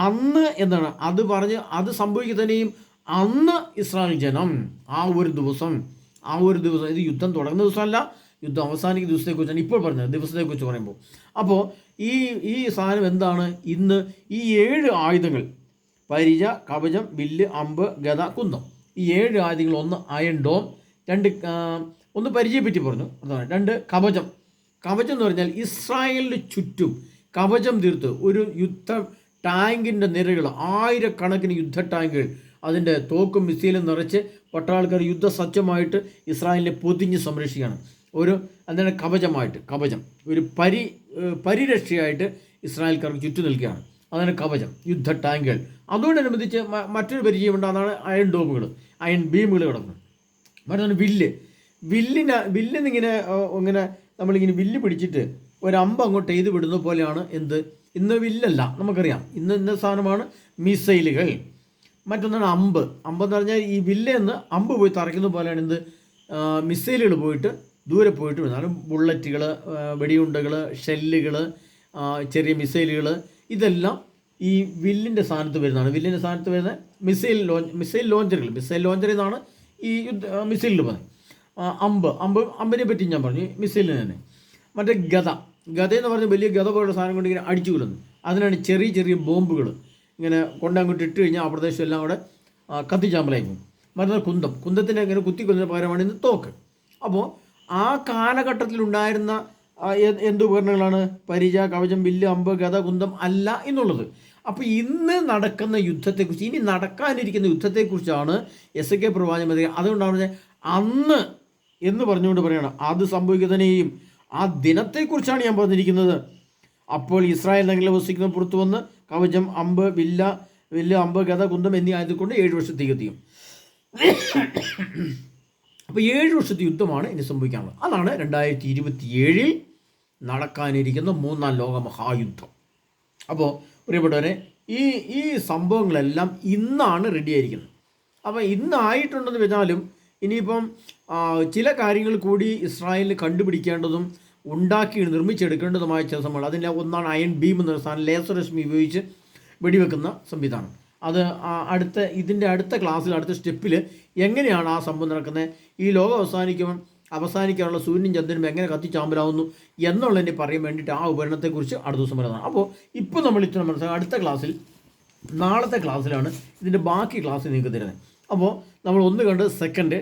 അന്ന് എന്താണ് അത് സംഭവിക്കുന്നതിനെയും അന്ന് ഇസ്രായേൽ ജനം ആ ഒരു ദിവസം ഇത് യുദ്ധം തുടങ്ങുന്ന ദിവസമല്ല, യുദ്ധം അവസാനിക്കുന്ന ദിവസത്തെക്കുറിച്ചാണ് ഇപ്പോൾ പറഞ്ഞത്, ദിവസത്തെക്കുറിച്ച് പറയുമ്പോൾ. അപ്പോൾ ഈ സാധനം എന്താണ്? ഇന്ന് ഈ 7 ആയുധങ്ങൾ, പരിച, കവചം, വില്ല്, അമ്പ്, ഗദ, കുന്തം, ഈ 7 ആയുധങ്ങൾ, 1 അയൺ ഡോം, 1 പരിചയെ പറ്റി പറഞ്ഞു, അതാണ് 2 കവചം. കവചം എന്ന് പറഞ്ഞാൽ ഇസ്രായേലിന് ചുറ്റും കവചം തീർത്ത് ഒരു യുദ്ധ ടാങ്കിൻ്റെ നിരകൾ, 1000കണക്കിന് യുദ്ധ ടാങ്കുകൾ, അതിൻ്റെ തോക്കും മിസൈലും നിറച്ച് പട്ടാൾക്കാർ യുദ്ധസജ്ജമായിട്ട് ഇസ്രായേലിനെ പൊതിഞ്ഞ് സംരക്ഷിക്കുകയാണ്. എന്താണ് കവചം ഒരു പരിരക്ഷയായിട്ട് ഇസ്രായേൽക്കാർക്ക് ചുറ്റും നിൽക്കുകയാണ്. അതാണ് കവചം, യുദ്ധ ടാങ്കുകൾ. അതോടനുബന്ധിച്ച് മറ്റൊരു പരിചയമുണ്ട്, അതാണ് അയൺ ഡോമുകൾ, അയൺ ബീമുകൾ കിടക്കുന്നത്. മറ്റൊന്ന് വില്ലിനിങ്ങനെ നമ്മളിങ്ങനെ വില്ല് പിടിച്ചിട്ട് ഒരമ്പ് അങ്ങോട്ട് എയ്ത് വിടുന്ന പോലെയാണ് എന്ത്? ഇന്ന് വില്ലല്ല, നമുക്കറിയാം, ഇന്ന സാധനമാണ് മിസൈലുകൾ. മറ്റൊന്നാണ് അമ്പെന്ന് പറഞ്ഞാൽ ഈ വില്ലെന്ന് അമ്പ് പോയി തറയ്ക്കുന്ന പോലെയാണ് എന്ത്? മിസൈലുകൾ പോയിട്ട് ദൂരെ പോയിട്ട് വരുന്നതാണ്. ബുള്ളറ്റുകൾ, വെടിയുണ്ടകൾ, ഷെല്ലുകൾ, ചെറിയ മിസൈലുകൾ, ഇതെല്ലാം ഈ വില്ലിൻ്റെ സ്ഥാനത്ത് വരുന്നതാണ്. വില്ലിൻ്റെ സ്ഥാനത്ത് വരുന്ന മിസൈൽ ലോഞ്ചർ എന്നാണ് ഈ മിസൈലിൽ പറഞ്ഞത്. അമ്പിനെ പറ്റി ഞാൻ പറഞ്ഞു, മിസൈലിന് തന്നെ. മറ്റേ ഗതയെന്ന് പറഞ്ഞാൽ വലിയ ഗത പോലുള്ള സാധനം കൊണ്ട് ഇങ്ങനെ അടിച്ചു കൊല്ലുന്നു. അതിനാണ് ചെറിയ ചെറിയ ബോംബുകൾ ഇങ്ങനെ കൊണ്ടങ്ങോട്ട് ഇട്ട് കഴിഞ്ഞാൽ ആ പ്രദേശം എല്ലാം കൂടെ കത്തിച്ചാമ്പലായി പോകും. മറ്റൊരു കുന്തത്തിനെ ഇങ്ങനെ കുത്തിക്കൊല്ലുന്ന പകരമാണ് ഇന്ന് തോക്ക്. അപ്പോൾ ആ കാലഘട്ടത്തിലുണ്ടായിരുന്ന എന്ത് ഉപകരണങ്ങളാണ്? പരിച, കവചം, വില്ല്, അമ്പ്, ഗത, കുന്തം അല്ല എന്നുള്ളത്. അപ്പോൾ ഇന്ന് നടക്കുന്ന യുദ്ധത്തെക്കുറിച്ച്, ഇനി നടക്കാനിരിക്കുന്ന യുദ്ധത്തെക്കുറിച്ചാണ് എസെക്കിയേൽ പ്രവാചകൻ പറയുന്നത്. അതുകൊണ്ടാണ് അന്ന് എന്ന് പറഞ്ഞുകൊണ്ട് പറയണം, അത് സംഭവിക്കുന്നതിനെയും ആ ദിനത്തെക്കുറിച്ചാണ് ഞാൻ പറഞ്ഞിരിക്കുന്നത്. അപ്പോൾ ഇസ്രായേൽ നഗരത്തിൽ വസിക്കുന്ന പുറത്തു വന്ന് കവചം, വില്ല്, അമ്പ്, ഗത, കുന്തം എന്നീ ആയതുകൊണ്ട് 7 വർഷത്തേക്ക് എത്തിക്കും. അപ്പോൾ 7 വർഷത്തെ യുദ്ധമാണ് ഇനി സംഭവിക്കാനുള്ളത്. അതാണ് 2027 നടക്കാനിരിക്കുന്ന 3ാം ലോക മഹായുദ്ധം. അപ്പോൾ പ്രിയപ്പെട്ടവരെ, ഈ സംഭവങ്ങളെല്ലാം ഇന്നാണ് റെഡിയായിരിക്കുന്നത്. അപ്പോൾ ഇന്നായിട്ടുണ്ടെന്ന് വെച്ചാലും ഇനിയിപ്പം ചില കാര്യങ്ങൾ കൂടി ഇസ്രായേലിന് കണ്ടുപിടിക്കേണ്ടതും നിർമ്മിച്ചെടുക്കേണ്ടതുമായ ചില സംഭവങ്ങൾ. അതിൻ്റെ ഒന്നാണ് അയൺ ബീം എന്ന സാധനം, ലേസർ രശ്മി ഉപയോഗിച്ച് വെടിവെക്കുന്ന സംവിധാനം. അത് ഇതിൻ്റെ അടുത്ത ക്ലാസ്സിൽ, അടുത്ത സ്റ്റെപ്പിൽ എങ്ങനെയാണ് ആ സംഭവം നടക്കുന്നത്, ഈ ലോകം അവസാനിക്കാനുള്ള സൂര്യനും ചന്ദ്രനും എങ്ങനെ കത്തിച്ചാമ്പലാവുന്നു എന്നുള്ളതിനെ പറയാൻ വേണ്ടിയിട്ട് ആ ഉപകരണത്തെക്കുറിച്ച് അടുത്ത ദിവസം പറയുന്നത്. അപ്പോൾ ഇപ്പോൾ നമ്മൾ ഇത്ര മനസ്സിലാക്കുക. അടുത്ത ക്ലാസ്സിൽ, നാളത്തെ ക്ലാസ്സിലാണ് ഇതിൻ്റെ ബാക്കി ക്ലാസ് നിങ്ങൾക്ക് തരുന്നത്. അപ്പോൾ നമ്മൾ 1 കണ്ട് സെക്കൻഡ്,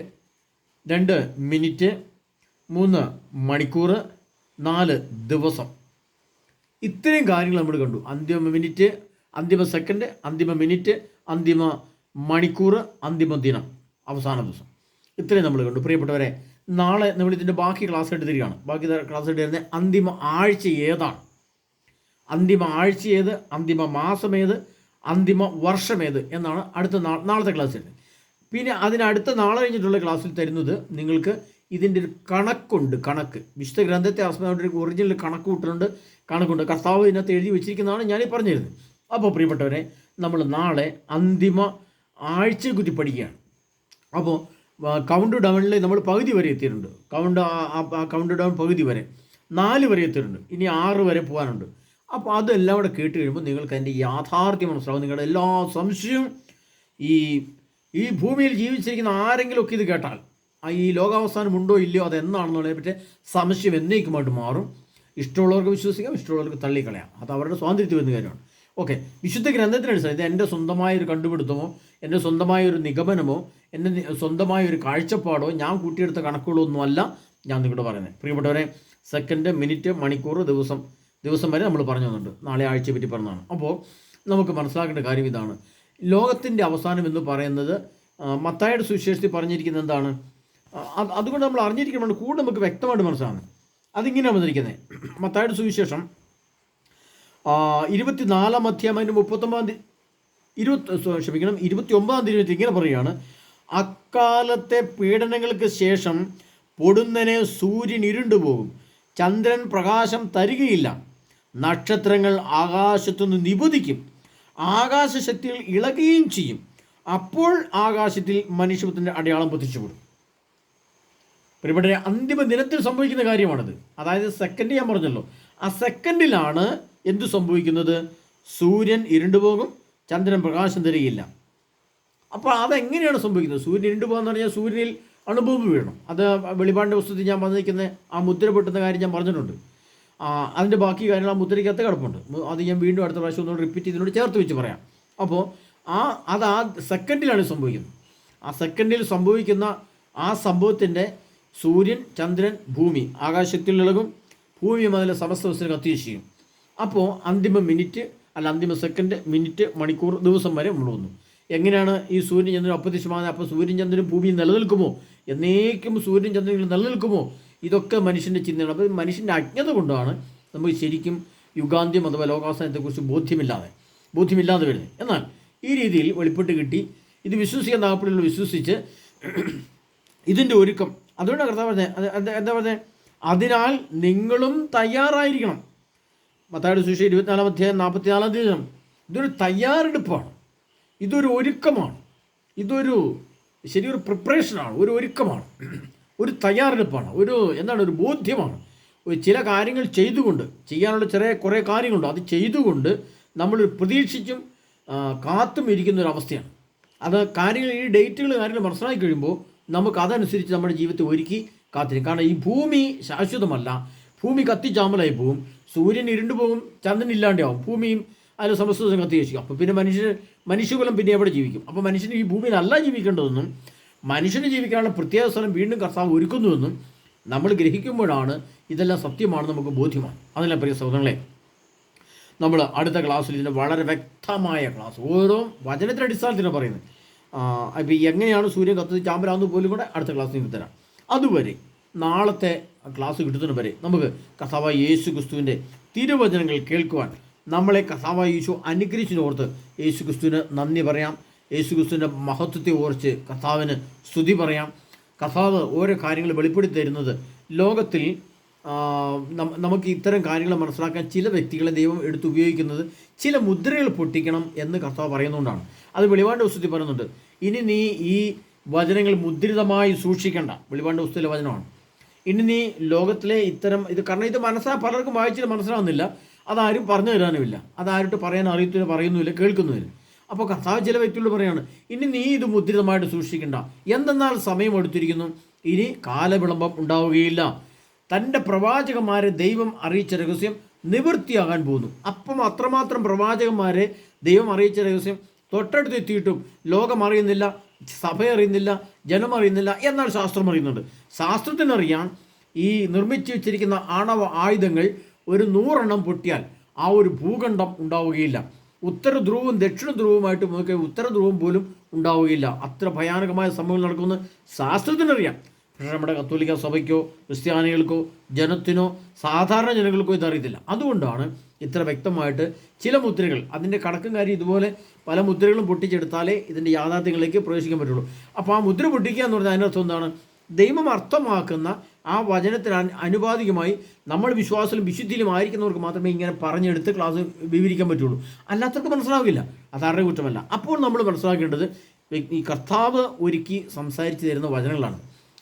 2 മിനിറ്റ്, 3 മണിക്കൂർ, 4 ദിവസം, ഇത്രയും കാര്യങ്ങൾ നമ്മൾ കണ്ടു. അന്തിമ മിനിറ്റ്, അന്തിമ സെക്കൻഡ്, അന്തിമ മിനിറ്റ്, അന്തിമ മണിക്കൂർ, അന്തിമ ദിനം, അവസാന ദിവസം, ഇത്രയും നമ്മൾ കണ്ടു. പ്രിയപ്പെട്ടവരെ, നാളെ നമ്മൾ ഇതിൻ്റെ ബാക്കി ക്ലാസ് എടുത്ത് തരികയാണ്. ബാക്കി ക്ലാസ് എടുത്ത് തരുന്നത് അന്തിമ ആഴ്ച ഏതാണ്, അന്തിമ ആഴ്ച ഏത്, അന്തിമ മാസം ഏത്, അന്തിമ വർഷം ഏത് എന്നാണ് അടുത്ത നാളത്തെ ക്ലാസ്സിൽ. പിന്നെ അതിനടുത്ത നാളെ കഴിഞ്ഞിട്ടുള്ള ക്ലാസ്സിൽ തരുന്നത് നിങ്ങൾക്ക് ഇതിൻ്റെ ഒരു കണക്ക്, വിശുദ്ധ ഗ്രന്ഥത്തെ ആസ്പദമായിട്ട് ഒറിജിനൽ കണക്കുണ്ട്. കർത്താവ് ഇതിനകത്ത് എഴുതി വെച്ചിരിക്കുന്നതാണ് ഞാനീ പറഞ്ഞിരുന്നത്. അപ്പോൾ പ്രിയപ്പെട്ടവരെ, നമ്മൾ നാളെ അന്തിമ ആഴ്ചയെക്കുറിച്ച് പഠിക്കുകയാണ്. അപ്പോൾ കൗണ്ട് ഡൗണിൽ നമ്മൾ പകുതി വരെ എത്തിയിട്ടുണ്ട്. കൗണ്ട് ഡൗൺ പകുതി വരെ, 4 വരെ എത്തിയിട്ടുണ്ട്. ഇനി 6 വരെ പോകാനുണ്ട്. അപ്പോൾ അതെല്ലാം കൂടെ കേട്ട് കഴിയുമ്പോൾ നിങ്ങൾക്ക് അതിൻ്റെ യാഥാർത്ഥ്യം മനസ്സിലാവും. നിങ്ങളുടെ എല്ലാ സംശയവും, ഈ ഭൂമിയിൽ ജീവിച്ചിരിക്കുന്ന ആരെങ്കിലുമൊക്കെ ഇത് കേട്ടാൽ ഈ ലോകാവസാനം ഉണ്ടോ ഇല്ലയോ അതെന്നാണെന്നുള്ളതിനെ പറ്റി സംശയം എന്നേക്കുമായിട്ട് മാറും. ഇഷ്ടമുള്ളവർക്ക് വിശ്വസിക്കാം, ഇഷ്ടമുള്ളവർക്ക് തള്ളിക്കളയാം. അത് അവരുടെ സ്വാതന്ത്ര്യം എന്ന കാര്യമാണ്. ഓക്കെ, വിശുദ്ധ ഗ്രന്ഥത്തിനനുസരിച്ച് ഇത് എൻ്റെ സ്വന്തമായൊരു കണ്ടുപിടുത്തമോ, എൻ്റെ സ്വന്തമായൊരു നിഗമനമോ, എൻ്റെ സ്വന്തമായൊരു കാഴ്ചപ്പാടോ, ഞാൻ കൂട്ടിയെടുത്ത കണക്കുകളോ ഒന്നുമല്ല ഞാൻ നിങ്ങളോട് പറയുന്നത്. പ്രിയപ്പെട്ടവരെ, സെക്കൻഡ്, മിനിറ്റ്, മണിക്കൂർ, ദിവസം വരെ നമ്മൾ പറഞ്ഞു തന്നുണ്ട്. നാളെ ആഴ്ചയെ പറ്റി പറഞ്ഞതാണ്. അപ്പോൾ നമുക്ക് മനസ്സിലാക്കേണ്ട കാര്യം ഇതാണ്. ലോകത്തിൻ്റെ അവസാനം എന്ന് പറയുന്നത് മത്തായിയുടെ സുവിശേഷത്തിൽ പറഞ്ഞിരിക്കുന്നത് എന്താണ്? അതുകൊണ്ട് നമ്മൾ അറിഞ്ഞിരിക്കണം, കൂടുതൽ നമുക്ക് വ്യക്തമായിട്ട് മനസ്സിലാകുന്നത്. അതിങ്ങനെയാണ് വന്നിരിക്കുന്നത്. മത്തായിയുടെ സുവിശേഷം 24-ാം അധ്യായം 29-ാം തീയതി ഇങ്ങനെ പറയുകയാണ്: അക്കാലത്തെ പീഡനങ്ങൾക്ക് ശേഷം പൊടുന്നനെ സൂര്യൻ ഇരുണ്ടുപോകും, ചന്ദ്രൻ പ്രകാശം തരികയില്ല, നക്ഷത്രങ്ങൾ ആകാശത്തുനിന്ന് നിപതിക്കും, ആകാശശക്തികൾ ഇളകുകയും ചെയ്യും. അപ്പോൾ ആകാശത്തിൽ മനുഷ്യപുത്രൻ്റെ അടയാളം പ്രത്യക്ഷപ്പെടും. ഇവിടെ അന്തിമ ദിനത്തിൽ സംഭവിക്കുന്ന കാര്യമാണിത്. അതായത് സെക്കൻഡ് ഞാൻ പറഞ്ഞല്ലോ, ആ സെക്കൻഡിലാണ് എന്തു സംഭവിക്കുന്നത്? സൂര്യൻ ഇരുണ്ടുപോകും, ചന്ദ്രൻ പ്രകാശം തരികയില്ല. അപ്പോൾ അതെങ്ങനെയാണ് സംഭവിക്കുന്നത്? സൂര്യൻ ഇരുണ്ടുപോകാന്ന് പറഞ്ഞാൽ സൂര്യനിൽ അണുബോംബ് വീഴണം. അത് വെളിപാടിൻ്റെ പുസ്തകത്തിൽ ഞാൻ പറഞ്ഞിരിക്കുന്ന ആ മുദ്ര പൊട്ടുന്ന കാര്യം ഞാൻ പറഞ്ഞിട്ടുണ്ട്. അതിൻ്റെ ബാക്കി കാര്യങ്ങൾ ആ മുദ്രയ്ക്കകത്ത് കിടപ്പുണ്ട്. അത് ഞാൻ വീണ്ടും അടുത്ത പ്രാവശ്യം ഒന്നുകൂടെ റിപ്പീറ്റ് ചെയ്തതിനോട് ചേർത്ത് വെച്ച് പറയാം. അപ്പോൾ അത് ആ സെക്കൻഡിലാണ് സംഭവിക്കുന്നത്. ആ സെക്കൻഡിൽ സംഭവിക്കുന്ന ആ സംഭവത്തിൻ്റെ സൂര്യൻ, ചന്ദ്രൻ, ഭൂമി ആകാശത്തിൽ ഇളകും, ഭൂമി മുതൽ സമസ്ത വസ്തുവിനെ കത്തിയും ചെയ്യും. അപ്പോൾ അന്തിമ മിനിറ്റ്, അന്തിമ സെക്കൻഡ്, മിനിറ്റ്, മണിക്കൂർ, ദിവസം വരെ നമ്മൾ വന്നു. എങ്ങനെയാണ് ഈ സൂര്യൻ ചന്ദ്രൻ അപ്രത്യക്ഷമാകുന്നത്? അപ്പോൾ സൂര്യൻ ചന്ദ്രനും ഭൂമിയും നിലനിൽക്കുമോ? എന്നേക്കും സൂര്യൻ ചന്ദ്രനും നിലനിൽക്കുമോ? ഇതൊക്കെ മനുഷ്യൻ്റെ ചിന്തയാണ്. അപ്പോൾ മനുഷ്യൻ്റെ അജ്ഞത കൊണ്ടാണ് നമുക്ക് ശരിക്കും യുഗാന്ത്യം അഥവാ ലോകാവസാനത്തെക്കുറിച്ച് ബോധ്യമില്ലാതെ വരുന്നത്. എന്നാൽ ഈ രീതിയിൽ വെളിപ്പെട്ട് കിട്ടി, ഇത് വിശ്വസിക്കാൻ താല്പര്യമുള്ള വിശ്വസിച്ച് ഇതിൻ്റെ ഒരുക്കം, അതുകൊണ്ടാണ് കർത്താവ് പറഞ്ഞത്. എന്താ പറഞ്ഞത്? അതിനാൽ നിങ്ങളും തയ്യാറായിരിക്കണം. മത്തായിയുടെ സുവിശേഷം 24-ാം അധ്യായം 44-ാം തീയതി. ഇതൊരു തയ്യാറെടുപ്പാണ്, ഇതൊരു ഒരുക്കമാണ്, ഇതൊരു ശരിയൊരു പ്രിപ്പറേഷനാണ്, ഒരു ഒരുക്കമാണ്, ഒരു തയ്യാറെടുപ്പാണ്, ഒരു ബോധ്യമാണ്. ചില കാര്യങ്ങൾ ചെയ്യാനുള്ള കുറേ കാര്യങ്ങളുണ്ട്. അത് ചെയ്തുകൊണ്ട് നമ്മൾ പ്രതീക്ഷിച്ചും കാത്തും ഇരിക്കുന്ന ഒരു അവസ്ഥയാണ്. അത് കാര്യങ്ങൾ, ഈ കാര്യങ്ങൾ മനസ്സിലാക്കി കഴിയുമ്പോൾ നമുക്ക് അതനുസരിച്ച് നമ്മുടെ ജീവിതത്തെ ഒരുക്കി കാത്തിരിക്കും. കാരണം ഈ ഭൂമി ശാശ്വതമല്ല, ഭൂമി കത്തിച്ചാമ്പലായി പോകും, സൂര്യൻ ഇരുണ്ടുപോകും, ചന്ദ്രൻ ഇല്ലാണ്ടാവും, ഭൂമിയും അതിൽ സമസ്തം കത്തിയേശിക്കും. അപ്പോൾ പിന്നെ മനുഷ്യകുലം പിന്നെ എവിടെ ജീവിക്കും? അപ്പോൾ മനുഷ്യന് ഈ ഭൂമിയിലല്ല ജീവിക്കേണ്ടതെന്നും മനുഷ്യന് ജീവിക്കാനുള്ള പ്രത്യേക സ്ഥലം വീണ്ടും കർത്താവ് ഒരുക്കുന്നുവെന്നും നമ്മൾ ഗ്രഹിക്കുമ്പോഴാണ് ഇതെല്ലാം സത്യമാണ് നമുക്ക് ബോധ്യമാണ്. അതിലെ പ്രിയ സഹോദരങ്ങളെ, നമ്മൾ അടുത്ത ക്ലാസ്സിൽ ഇതിൻ്റെ വളരെ വ്യക്തമായ ക്ലാസ്, ഓരോ വചനത്തിൻ്റെ അടിസ്ഥാനത്തിലാണ് പറയുന്നത്. ഇപ്പോൾ എങ്ങനെയാണ് സൂര്യൻ കത്തി ചാമ്പലാവുന്നത് പോലും കൂടെ അടുത്ത ക്ലാസ് നിങ്ങൾക്ക് തരാം. അതുവരെ നാളത്തെ ക്ലാസ് കിട്ടുന്നതിന് വരെ നമുക്ക് കർത്താവായ യേശു ക്രിസ്തുവിൻ്റെ തിരുവചനങ്ങൾ കേൾക്കുവാൻ നമ്മളെ കർത്താവായ യേശു അനുഗ്രഹിച്ചതോർത്ത് യേശു ക്രിസ്തുവിന് നന്ദി പറയാം. യേശു ക്രിസ്തുവിൻ്റെ മഹത്വത്തെ ഓർച്ച് കർത്താവിന് സ്തുതി പറയാം. കർത്താവ് ഓരോ കാര്യങ്ങൾ വെളിപ്പെടുത്തി തരുന്നത് ലോകത്തിൽ നമുക്ക് ഇത്തരം കാര്യങ്ങൾ മനസ്സിലാക്കാൻ ചില വ്യക്തികളെ ദൈവം എടുത്തുപയോഗിക്കുന്നത് ചില മുദ്രകൾ പൊട്ടിക്കണം എന്ന് കർത്താവ് പറയുന്നതുകൊണ്ടാണ്. അത് വെളിപാടിൻ്റെ പുസ്തകത്തിൽ പറയുന്നുണ്ട്. ഇനി നീ ഈ വചനങ്ങൾ മുദ്രിതമായി സൂക്ഷിക്കേണ്ട, വെളിപാടിൻ്റെ പുസ്തകത്തിലെ വചനമാണ്. ഇനി നീ ലോകത്തിലെ ഇത് കാരണം ഇത് പലർക്കും വായിച്ചിട്ട് മനസ്സിലാവുന്നില്ല, അതാരും പറഞ്ഞു തരാനുമില്ല, അതാരും പറയാൻ അറിയത്തില്ല, പറയുന്നുമില്ല, കേൾക്കുന്നുമില്ല. അപ്പോൾ കർത്താവ് ചില വ്യക്തികളോട് പറയാണ്, ഇനി നീ ഇത് മുദ്രിതമായിട്ട് സൂക്ഷിക്കണ്ട, എന്തെന്നാൽ സമയം എടുത്തിരിക്കുന്നു, ഇനി കാലവിളംബം ഉണ്ടാവുകയില്ല. തൻ്റെ പ്രവാചകന്മാരെ ദൈവം അറിയിച്ച രഹസ്യം നിവൃത്തിയാകാൻ പോകുന്നു. അപ്പം അത്രമാത്രം പ്രവാചകന്മാരെ ദൈവം അറിയിച്ച രഹസ്യം തൊട്ടടുത്തെത്തിയിട്ടും ലോകം അറിയുന്നില്ല, സഭ അറിയുന്നില്ല, ജനം അറിയുന്നില്ല. എന്നാൽ ശാസ്ത്രം അറിയുന്നുണ്ട്. ശാസ്ത്രത്തിനറിയാൻ ഈ നിർമ്മിച്ചു വെച്ചിരിക്കുന്ന ആണവ ആയുധങ്ങൾ ഒരു 100 എണ്ണം പൊട്ടിയാൽ ആ ഒരു ഭൂഖണ്ഡം ഉണ്ടാവുകയില്ല. ഉത്തര ധ്രുവവും ദക്ഷിണ ധ്രുവവുമായിട്ട് നോക്കിയാൽ ഉത്തര ധ്രുവം പോലും ഉണ്ടാവുകയില്ല. അത്ര ഭയാനകമായ സംഭവങ്ങൾ നടക്കുമെന്ന് ശാസ്ത്രത്തിനറിയാം. പക്ഷേ നമ്മുടെ കത്തോലിക്ക സഭയ്ക്കോ ക്രിസ്ത്യാനികൾക്കോ ജനത്തിനോ സാധാരണ ജനങ്ങൾക്കോ ഇതറിയത്തില്ല. അതുകൊണ്ടാണ് ഇത്ര വ്യക്തമായിട്ട് ചില മുദ്രകൾ, അതിൻ്റെ കണക്കും കാര്യം ഇതുപോലെ പല മുദ്രകളും പൊട്ടിച്ചെടുത്താലേ ഇതിൻ്റെ യാഥാർത്ഥ്യങ്ങളിലേക്ക് പ്രവേശിക്കാൻ പറ്റുള്ളൂ. അപ്പോൾ ആ മുദ്ര പൊട്ടിക്കുക എന്ന് പറഞ്ഞാൽ അതിനർത്ഥം എന്താണ്? ദൈവം അർത്ഥമാക്കുന്ന ആ വചനത്തിന് അനുപാതികമായി നമ്മൾ വിശ്വാസത്തിലും വിശുദ്ധിയിലും ആയിരിക്കുന്നവർക്ക് മാത്രമേ ഇങ്ങനെ പറഞ്ഞെടുത്ത് ക്ലാസ് വിവരിക്കാൻ പറ്റുള്ളൂ. അല്ലാത്തവർക്ക് മനസ്സിലാവില്ല. അതാരുടെ കുറ്റമല്ല. അപ്പോൾ നമ്മൾ മനസ്സിലാക്കേണ്ടത് ഈ കർത്താവ് ഒരുക്കി സംസാരിച്ച് തരുന്ന വചനങ്ങളാണ്.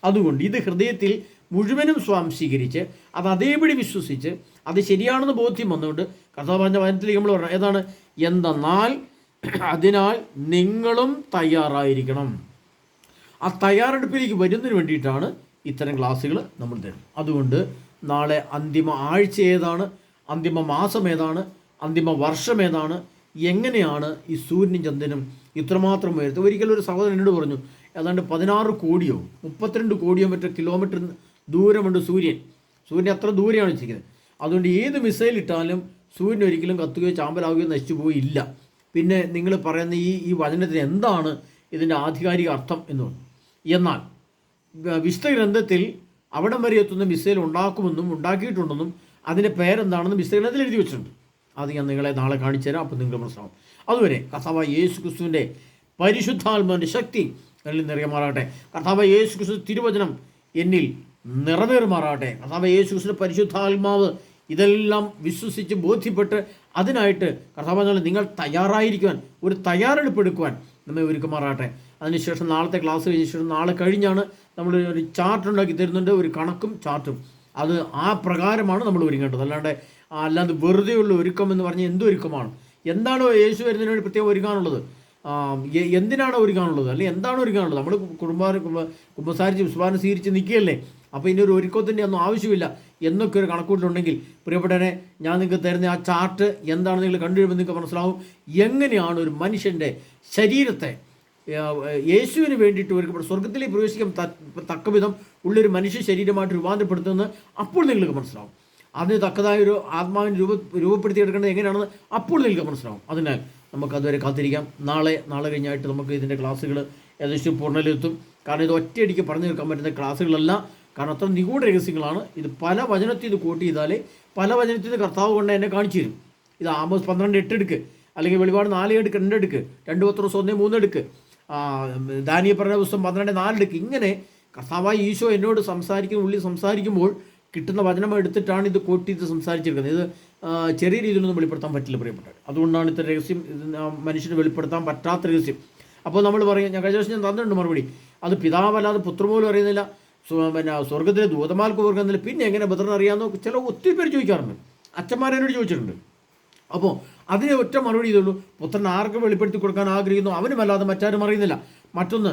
അതുകൊണ്ട് ഇത് ഹൃദയത്തിൽ മുഴുവനും സ്വാംശീകരിച്ച് അത് അതേപടി വിശ്വസിച്ച് അത് ശരിയാണെന്ന് ബോധ്യം വന്നുകൊണ്ട് കർത്താവ് പറഞ്ഞ വചനത്തിലേക്ക് നമ്മൾ പറഞ്ഞു, ഏതാണ്? എന്തെന്നാൽ അതിനാൽ നിങ്ങളും തയ്യാറായിരിക്കണം. ആ തയ്യാറെടുപ്പിലേക്ക് വരുന്നതിന് വേണ്ടിയിട്ടാണ് ഇത്തരം ക്ലാസ്സുകൾ നമ്മൾ തരുന്നത്. അതുകൊണ്ട് നാളെ അന്തിമ ആഴ്ച ഏതാണ്, അന്തിമ മാസം ഏതാണ്, അന്തിമ വർഷം ഏതാണ്, എങ്ങനെയാണ് ഈ സൂര്യനും ചന്ദ്രനും ഇത്രമാത്രം ഉയരത്ത്? ഒരിക്കലും ഒരു സഹോദരൻ എന്നോട് പറഞ്ഞു, ഏതാണ്ട് 16 കോടിയോ 32 കോടിയോ മറ്റോ കിലോമീറ്റർ ദൂരമുണ്ട് സൂര്യൻ. സൂര്യൻ അത്ര ദൂരെയാണ് വെച്ചിരിക്കുന്നത്. അതുകൊണ്ട് ഏത് മിസൈൽ ഇട്ടാലും സൂര്യൻ ഒരിക്കലും കത്തുകയോ ചാമ്പലാവുകയോ നശിച്ചു പോയില്ല. പിന്നെ നിങ്ങൾ പറയുന്ന ഈ വചനത്തിന് എന്താണ് ഇതിൻ്റെ ആധികാരിക അർത്ഥം എന്ന് പറഞ്ഞു. എന്നാൽ വിശുദ്ധ ഗ്രന്ഥത്തിൽ അവിടം വരെ എത്തുന്ന മിസൈൽ ഉണ്ടാക്കുമെന്നും ഉണ്ടാക്കിയിട്ടുണ്ടെന്നും അതിൻ്റെ പേരെന്താണെന്നും വിശുദ്ധ ഗ്രന്ഥത്തിൽ എഴുതി വെച്ചിട്ടുണ്ട്. അത് ഞാൻ നിങ്ങളെ നാളെ കാണിച്ചു തരാം. അപ്പോൾ നിങ്ങൾ മനസ്സിലാവും. അതുവരെ കർത്താവായ യേശു ക്രിസ്തുവിൻ്റെ പരിശുദ്ധാത്മാവിൻ്റെ ശക്തി എന്നിൽ നിറയുമാറാകട്ടെ. കർത്താവായ യേശു ക്രിസ്തു തിരുവചനം എന്നിൽ നിറവേറുമാറാകട്ടെ. കർത്താവായ യേശു ക്രിസ്തുവിൻ്റെ പരിശുദ്ധാത്മാവ് ഇതെല്ലാം വിശ്വസിച്ച് ബോധ്യപ്പെട്ട് അതിനായിട്ട് കർത്താവ് നിങ്ങൾ തയ്യാറായിരിക്കുവാൻ, ഒരു തയ്യാറെടുപ്പെടുക്കുവാൻ നമ്മെ ഒരുക്കുമാറാകട്ടെ. അതിനുശേഷം നാളത്തെ ക്ലാസ് കഴിഞ്ഞ ശേഷം നാളെ കഴിഞ്ഞാണ് നമ്മൾ ഒരു ചാർട്ട് ഉണ്ടാക്കി തരുന്നുണ്ട്, ഒരു കണക്കും ചാർട്ടും. അത് ആ പ്രകാരമാണ് നമ്മൾ ഒരുങ്ങേണ്ടത്. അല്ലാതെ വെറുതെയുള്ള ഒരുക്കം എന്ന് പറഞ്ഞാൽ എന്തൊരുക്കമാണ്? എന്താണോ യേശു വരുന്നതിന് വേണ്ടി പ്രത്യേകം ഒരുക്കാനുള്ളത്? എന്തിനാണ് ഒരുക്കാനുള്ളത്? അല്ലെങ്കിൽ എന്താണ് ഒരുക്കാനുള്ളത്? നമ്മൾ കുമ്പസാരിച്ച് വിശ്വാസം സ്വീകരിച്ച് നിൽക്കുകയല്ലേ. അപ്പോൾ ഇനി ഒരു ഒരുക്കത്തിൻ്റെ ഒന്നും ആവശ്യമില്ല എന്നൊക്കെ ഒരു കണക്കൂട്ടുണ്ടെങ്കിൽ പ്രിയപ്പെട്ടവരെ, ഞാൻ നിങ്ങൾക്ക് തരുന്ന ആ ചാർട്ട് എന്താണ് നിങ്ങൾ കണ്ടുകഴിയുമ്പോൾ നിങ്ങൾക്ക് മനസ്സിലാവും എങ്ങനെയാണ് ഒരു മനുഷ്യൻ്റെ ശരീരത്തെ യേശുവിന് വേണ്ടിയിട്ട് ഒരുക്കപ്പെട്ട സ്വർഗത്തിലേക്ക് പ്രവേശിക്കാൻ തക്കവിധം ഉള്ളൊരു മനുഷ്യ ശരീരമായിട്ട് രൂപാന്തരപ്പെടുത്തുന്നത് അപ്പോൾ നിങ്ങൾക്ക് മനസ്സിലാവും. അതിന് തക്കതായ ഒരു ആത്മാവിനെ രൂപപ്പെടുത്തിയെടുക്കേണ്ടത് എങ്ങനെയാണെന്ന് അപ്പോൾ നിങ്ങൾക്ക് മനസ്സിലാവും. അതിനാൽ നമുക്കതുവരെ കാത്തിരിക്കാം. നാളെ കഴിഞ്ഞായിട്ട് നമുക്ക് ഇതിൻ്റെ ക്ലാസ്സുകൾ ഏകദേശം പൂർണ്ണയിലെത്തും. കാരണം ഇത് ഒറ്റയടിക്ക് പറഞ്ഞു തീർക്കാൻ പറ്റുന്ന ക്ലാസ്സുകളല്ല. കാരണം അത്ര നിഗൂഢ രഹസ്യങ്ങളാണ്. ഇത് പല വചനത്തിൽ ഇത് കോട്ട് ചെയ്താലേ പല വചനത്തിൽ നിന്ന് കർത്താവ് കൊണ്ട് എന്നെ കാണിച്ചു തരും. ഇത് ആമോസ് 12:8 എടുക്ക്, അല്ലെങ്കിൽ വെളിപാട് 4:2 2 എടുക്ക്, 2 പത്രോസ് 1:3 എടുക്ക്, ദാനിയേൽ പറഞ്ഞ പുസ്തകം 12:4 എടുക്ക്. ഇങ്ങനെ കർത്താവായ ഈശോ എന്നോട് ഉള്ളിൽ സംസാരിക്കുമ്പോൾ കിട്ടുന്ന വചനം എടുത്തിട്ടാണ് ഇത് കോട്ട് ചെയ്ത് സംസാരിച്ചിരിക്കുന്നത്. ഇത് ചെറിയ രീതിയിലൊന്നും വെളിപ്പെടുത്താൻ പറ്റില്ല പ്രിയപ്പെട്ടവർ. അതുകൊണ്ടാണ് ഇത്ര രഹസ്യം മനുഷ്യന് വെളിപ്പെടുത്താൻ പറ്റാത്ത രഹസ്യം. അപ്പോൾ നമ്മൾ പറയും, ഞാൻ കഴിഞ്ഞ ദിവസം ഞാൻ തന്നിട്ടുണ്ട് മറുപടി, അത് പിതാവല്ലാതെ പുത്ര പോലും അറിയുന്നില്ല, സ്വർഗത്തിലെ ദൂതന്മാർക്ക് ഓർക്കുന്നില്ല, പിന്നെ എങ്ങനെ പുത്രൻ അറിയാമെന്നോ ചില ഒത്തിരി പേര് ചോദിക്കാറുണ്ട്. അച്ഛന്മാരെന്നോട് ചോദിച്ചിട്ടുണ്ട്. അപ്പോൾ അതിനെ ഒറ്റ മറുപടി ചെയ്തുള്ളൂ, പുത്രൻ ആർക്ക് വെളിപ്പെടുത്തി കൊടുക്കാൻ ആഗ്രഹിക്കുന്നു അവനുമല്ലാതെ മറ്റാരും അറിയുന്നില്ല. മറ്റൊന്ന്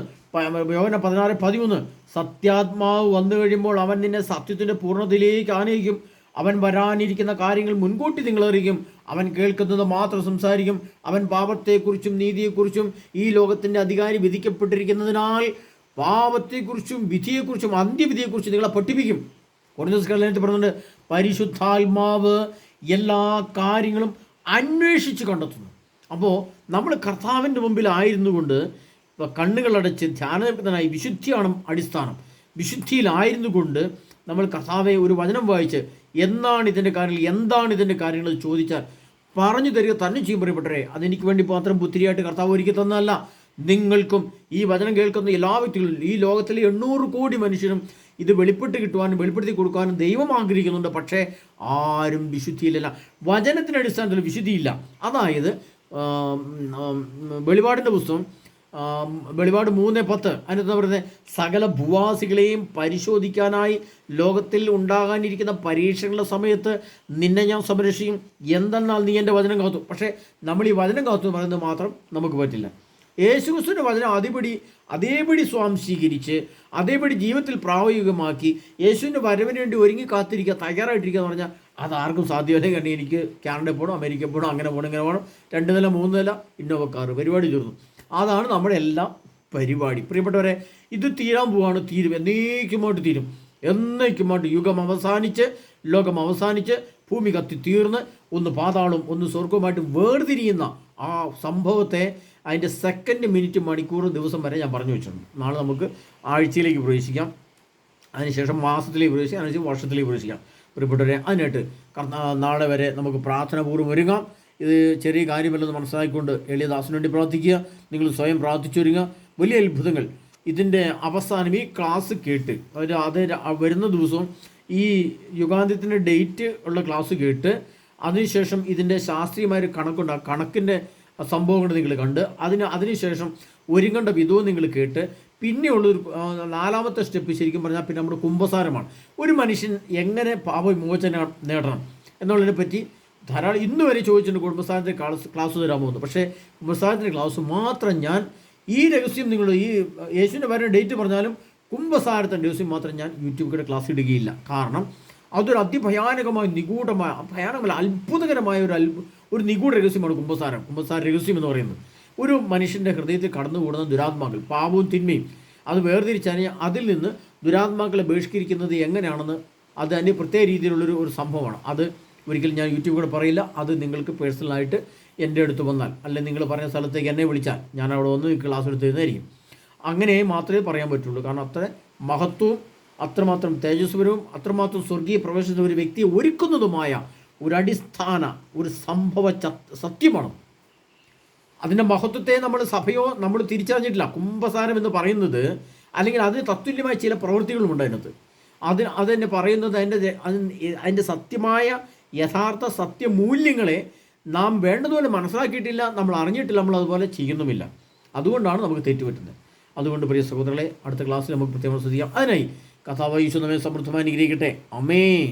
യോഹന്നാൻ 16:13, സത്യാത്മാവ് വന്നു കഴിയുമ്പോൾ അവൻ നിന്നെ സത്യത്തിൻ്റെ പൂർണ്ണതയിലേക്ക് ആനയിക്കും, അവൻ വരാനിരിക്കുന്ന കാര്യങ്ങൾ മുൻകൂട്ടി നിങ്ങളറിയിക്കും, അവൻ കേൾക്കുന്നത് മാത്രം സംസാരിക്കും, അവൻ പാപത്തെക്കുറിച്ചും നീതിയെക്കുറിച്ചും ഈ ലോകത്തിൻ്റെ അധികാരി വിധിക്കപ്പെട്ടിരിക്കുന്നതിനാൽ പാപത്തെക്കുറിച്ചും വിധിയെക്കുറിച്ചും അന്ത്യവിധിയെക്കുറിച്ചും നിങ്ങളെ പഠിപ്പിക്കും. കൊരിന്ത്യർ ലേഖനത്തിൽ പറയുന്നുണ്ട്, പരിശുദ്ധാത്മാവ് എല്ലാ കാര്യങ്ങളും അന്വേഷിച്ച് കണ്ടെത്തുന്നു. അപ്പോൾ നമ്മൾ കർത്താവിൻ്റെ മുമ്പിലായിരുന്നു കൊണ്ട് കണ്ണുകളടച്ച് ധ്യാനത്തിനായി വിശുദ്ധിയാണ് അടിസ്ഥാനം. വിശുദ്ധിയിലായിരുന്നു കൊണ്ട് നമ്മൾ കർത്താവെ ഒരു വചനം വായിച്ച് എന്താണ് ഇതിൻ്റെ കാര്യങ്ങൾ ചോദിച്ചാൽ പറഞ്ഞു തരിക തന്നെ ചെയ്യും. പ്രിയപ്പെട്ടവരെ, അതെനിക്ക് വേണ്ടി മാത്രം പുത്തിരിയായിട്ട് കർത്താവ് ഒരുക്കി തന്നതല്ല, നിങ്ങൾക്കും ഈ വചനം കേൾക്കുന്ന എല്ലാ വ്യക്തികളും ഈ ലോകത്തിലെ 800 കോടി മനുഷ്യരും ഇത് വെളിപ്പെടുത്തി കൊടുക്കാനും ദൈവം ആഗ്രഹിക്കുന്നുണ്ട്. പക്ഷേ ആരും വിശുദ്ധിയിലല്ല. വചനത്തിൻ്റെ അടിസ്ഥാനത്തിൽ വിശുദ്ധിയില്ല. അതായത് വെളിപാടിൻ്റെ പുസ്തകം വെളിപാട് 3:10 അതിനെന്താ പറയുന്നത്, സകല ഭൂവാസികളെയും പരിശോധിക്കാനായി ലോകത്തിൽ ഉണ്ടാകാനിരിക്കുന്ന പരീക്ഷകളുടെ സമയത്ത് നിന്നെ ഞാൻ സംരക്ഷിക്കും, എന്തെന്നാൽ നീ എൻ്റെ വചനം കാത്തു. പക്ഷേ നമ്മൾ ഈ വചനം കാത്തു എന്ന് പറയുന്നത് മാത്രം നമുക്ക് പറ്റില്ല. യേശുക്രിസ്തുവിൻ്റെ വചനം അതേപടി സ്വാംശീകരിച്ച് അതേപടി ജീവിതത്തിൽ പ്രായോഗികമാക്കി യേശുവിൻ്റെ വരവിന് വേണ്ടി ഒരുങ്ങി കാത്തിരിക്കുക, തയ്യാറായിട്ടിരിക്കുക എന്ന് പറഞ്ഞാൽ അതാർക്കും സാധ്യമല്ല. കാരണം എനിക്ക് കാനഡയിൽ പോകണം, അമേരിക്കയിൽ പോകണം, അങ്ങനെ പോകണം, ഇങ്ങനെ പോകണം, 2 നില 3 നില ഇന്നോവ കാറ്, പരിപാടി തീർന്നു. അതാണ് നമ്മുടെ എല്ലാ പരിപാടി. പ്രിയപ്പെട്ടവരെ, ഇത് തീരാൻ പോവാണ്, തീരും, എന്നേക്കുമായിട്ട് തീരും, എന്നേക്കുമായിട്ട്. ലോകം അവസാനിച്ച് ഭൂമി കത്തി തീർന്ന് ഒന്ന് പാതാളും ഒന്ന് സ്വർഗവുമായിട്ട് വേർതിരിയുന്ന ആ സംഭവത്തെ അതിൻ്റെ സെക്കൻഡ്, മിനിറ്റ്, മണിക്കൂർ, ദിവസം വരെ ഞാൻ പറഞ്ഞു വെച്ചിട്ടുണ്ട്. നാളെ നമുക്ക് ആഴ്ചയിലേക്ക് പ്രവേശിക്കാം, അതിനുശേഷം മാസത്തിലേക്ക് പ്രവേശിക്കാം, അതിനുശേഷം വർഷത്തിലേക്ക് പ്രവേശിക്കാം. പ്രിയപ്പെട്ടവരെ, അതിനായിട്ട് നാളെ വരെ നമുക്ക് പ്രാർത്ഥനാപൂർവ്വം ഒരുങ്ങാം. ഇത് ചെറിയ കാര്യമല്ലെന്ന് മനസ്സിലാക്കിക്കൊണ്ട് എളിയദാസിന് വേണ്ടി പ്രാർത്ഥിക്കുക. നിങ്ങൾ സ്വയം പ്രാർത്ഥിച്ചൊരുങ്ങുക. വലിയ അത്ഭുതങ്ങൾ. ഇതിൻ്റെ അവസാനം ഈ ക്ലാസ് കേട്ട് അത് വരുന്ന ദിവസവും ഈ യുഗാന്ത്യത്തിൻ്റെ ഡേറ്റ് ഉള്ള ക്ലാസ് കേട്ട് അതിനുശേഷം ഇതിൻ്റെ ശാസ്ത്രീയമായൊരു കണക്കുണ്ട്, ആ കണക്കിൻ്റെ സംഭവങ്ങൾ നിങ്ങൾ കണ്ട് അതിനുശേഷം ഒരുങ്ങേണ്ട വിധവും നിങ്ങൾ കേട്ട് പിന്നെയുള്ളൊരു 4ാമത്തെ സ്റ്റെപ്പ് ശരിക്കും പറഞ്ഞാൽ പിന്നെ നമ്മുടെ കുമ്പസാരമാണ്. ഒരു മനുഷ്യൻ എങ്ങനെ പാപവിമോചനം നേടണം എന്നുള്ളതിനെ പറ്റി ധാരാളം ഇന്ന് വരെ ചോദിച്ചിട്ടുണ്ട്. കുമ്പസാരത്തിൻ്റെ ക്ലാസ് തരാൻ പോകുന്നു. പക്ഷേ കുമ്പസാരത്തിൻ്റെ ക്ലാസ് മാത്രം ഞാൻ ഈ രഹസ്യം നിങ്ങൾ ഈ യേശുവിൻ്റെ വരുന്ന ഡേറ്റ് പറഞ്ഞാലും കുമ്പസാരത്തിൻ്റെ രഹസ്യം മാത്രം ഞാൻ യൂട്യൂബിലൂടെ ക്ലാസ് ഇടുകയില്ല. കാരണം അതൊരു അതിഭയാനകമായ നിഗൂഢമായ, ഭയാനകമല്ല, അത്ഭുതകരമായ ഒരു നിഗൂഢ രഹസ്യമാണ് കുമ്പസാര രഹസ്യം എന്ന് പറയുന്നത്. ഒരു മനുഷ്യൻ്റെ ഹൃദയത്തിൽ കടന്നുകൂടുന്ന ദുരാത്മാക്കൾ, പാപവും തിന്മയും, അത് വേർതിരിച്ചറിഞ്ഞ് അതിൽ നിന്ന് ദുരാത്മാക്കളെ ബഹിഷ്കരിക്കുന്നത് എങ്ങനെയാണെന്ന് അത് അതിൻ്റെ പ്രത്യേക രീതിയിലുള്ളൊരു സംഭവമാണ്. അത് ഒരിക്കലും ഞാൻ യൂട്യൂബിലൂടെ പറയില്ല. അത് നിങ്ങൾക്ക് പേഴ്സണലായിട്ട് എൻ്റെ അടുത്ത് വന്നാൽ, അല്ലെങ്കിൽ നിങ്ങൾ പറഞ്ഞ സ്ഥലത്തേക്ക് എന്നെ വിളിച്ചാൽ ഞാൻ അവിടെ വന്ന് ക്ലാസ് എടുത്ത് തരുന്നതായിരിക്കും. അങ്ങനെ മാത്രമേ പറയാൻ പറ്റുള്ളൂ. കാരണം അത്ര മഹത്വവും അത്രമാത്രം തേജസ്വരവും അത്രമാത്രം സ്വർഗീയ പ്രവേശനത്തെ ഒരു വ്യക്തിയെ ഒരുക്കുന്നതുമായ ഒരു അടിസ്ഥാന ഒരു സംഭവ സത്യമാണ്. അതിൻ്റെ മഹത്വത്തെ നമ്മൾ തിരിച്ചറിഞ്ഞിട്ടില്ല. കുംഭസാരം എന്ന് പറയുന്നത്, അല്ലെങ്കിൽ അതിന് തത്തുല്യമായ ചില പ്രവൃത്തികളുമുണ്ട് അതിനകത്ത്. അതെന്നെ പറയുന്നത് അതിൻ്റെ സത്യമായ യഥാർത്ഥ സത്യമൂല്യങ്ങളെ നാം വേണ്ടതുപോലെ മനസ്സിലാക്കിയിട്ടില്ല, നമ്മൾ അറിഞ്ഞിട്ടില്ല, നമ്മൾ അതുപോലെ ചെയ്യുന്നുമില്ല. അതുകൊണ്ടാണ് നമുക്ക് തെറ്റുപറ്റുന്നത്. അതുകൊണ്ട് പ്രിയ സഹോദരങ്ങളെ, അടുത്ത ക്ലാസ്സിൽ നമുക്ക് പ്രത്യേകം ശ്രദ്ധിക്കാം. അതിനായി കഥാവ് ഈശോ നമ്മെ സമൃദ്ധമായി അനുഗ്രഹിക്കട്ടെ. ആമേൻ.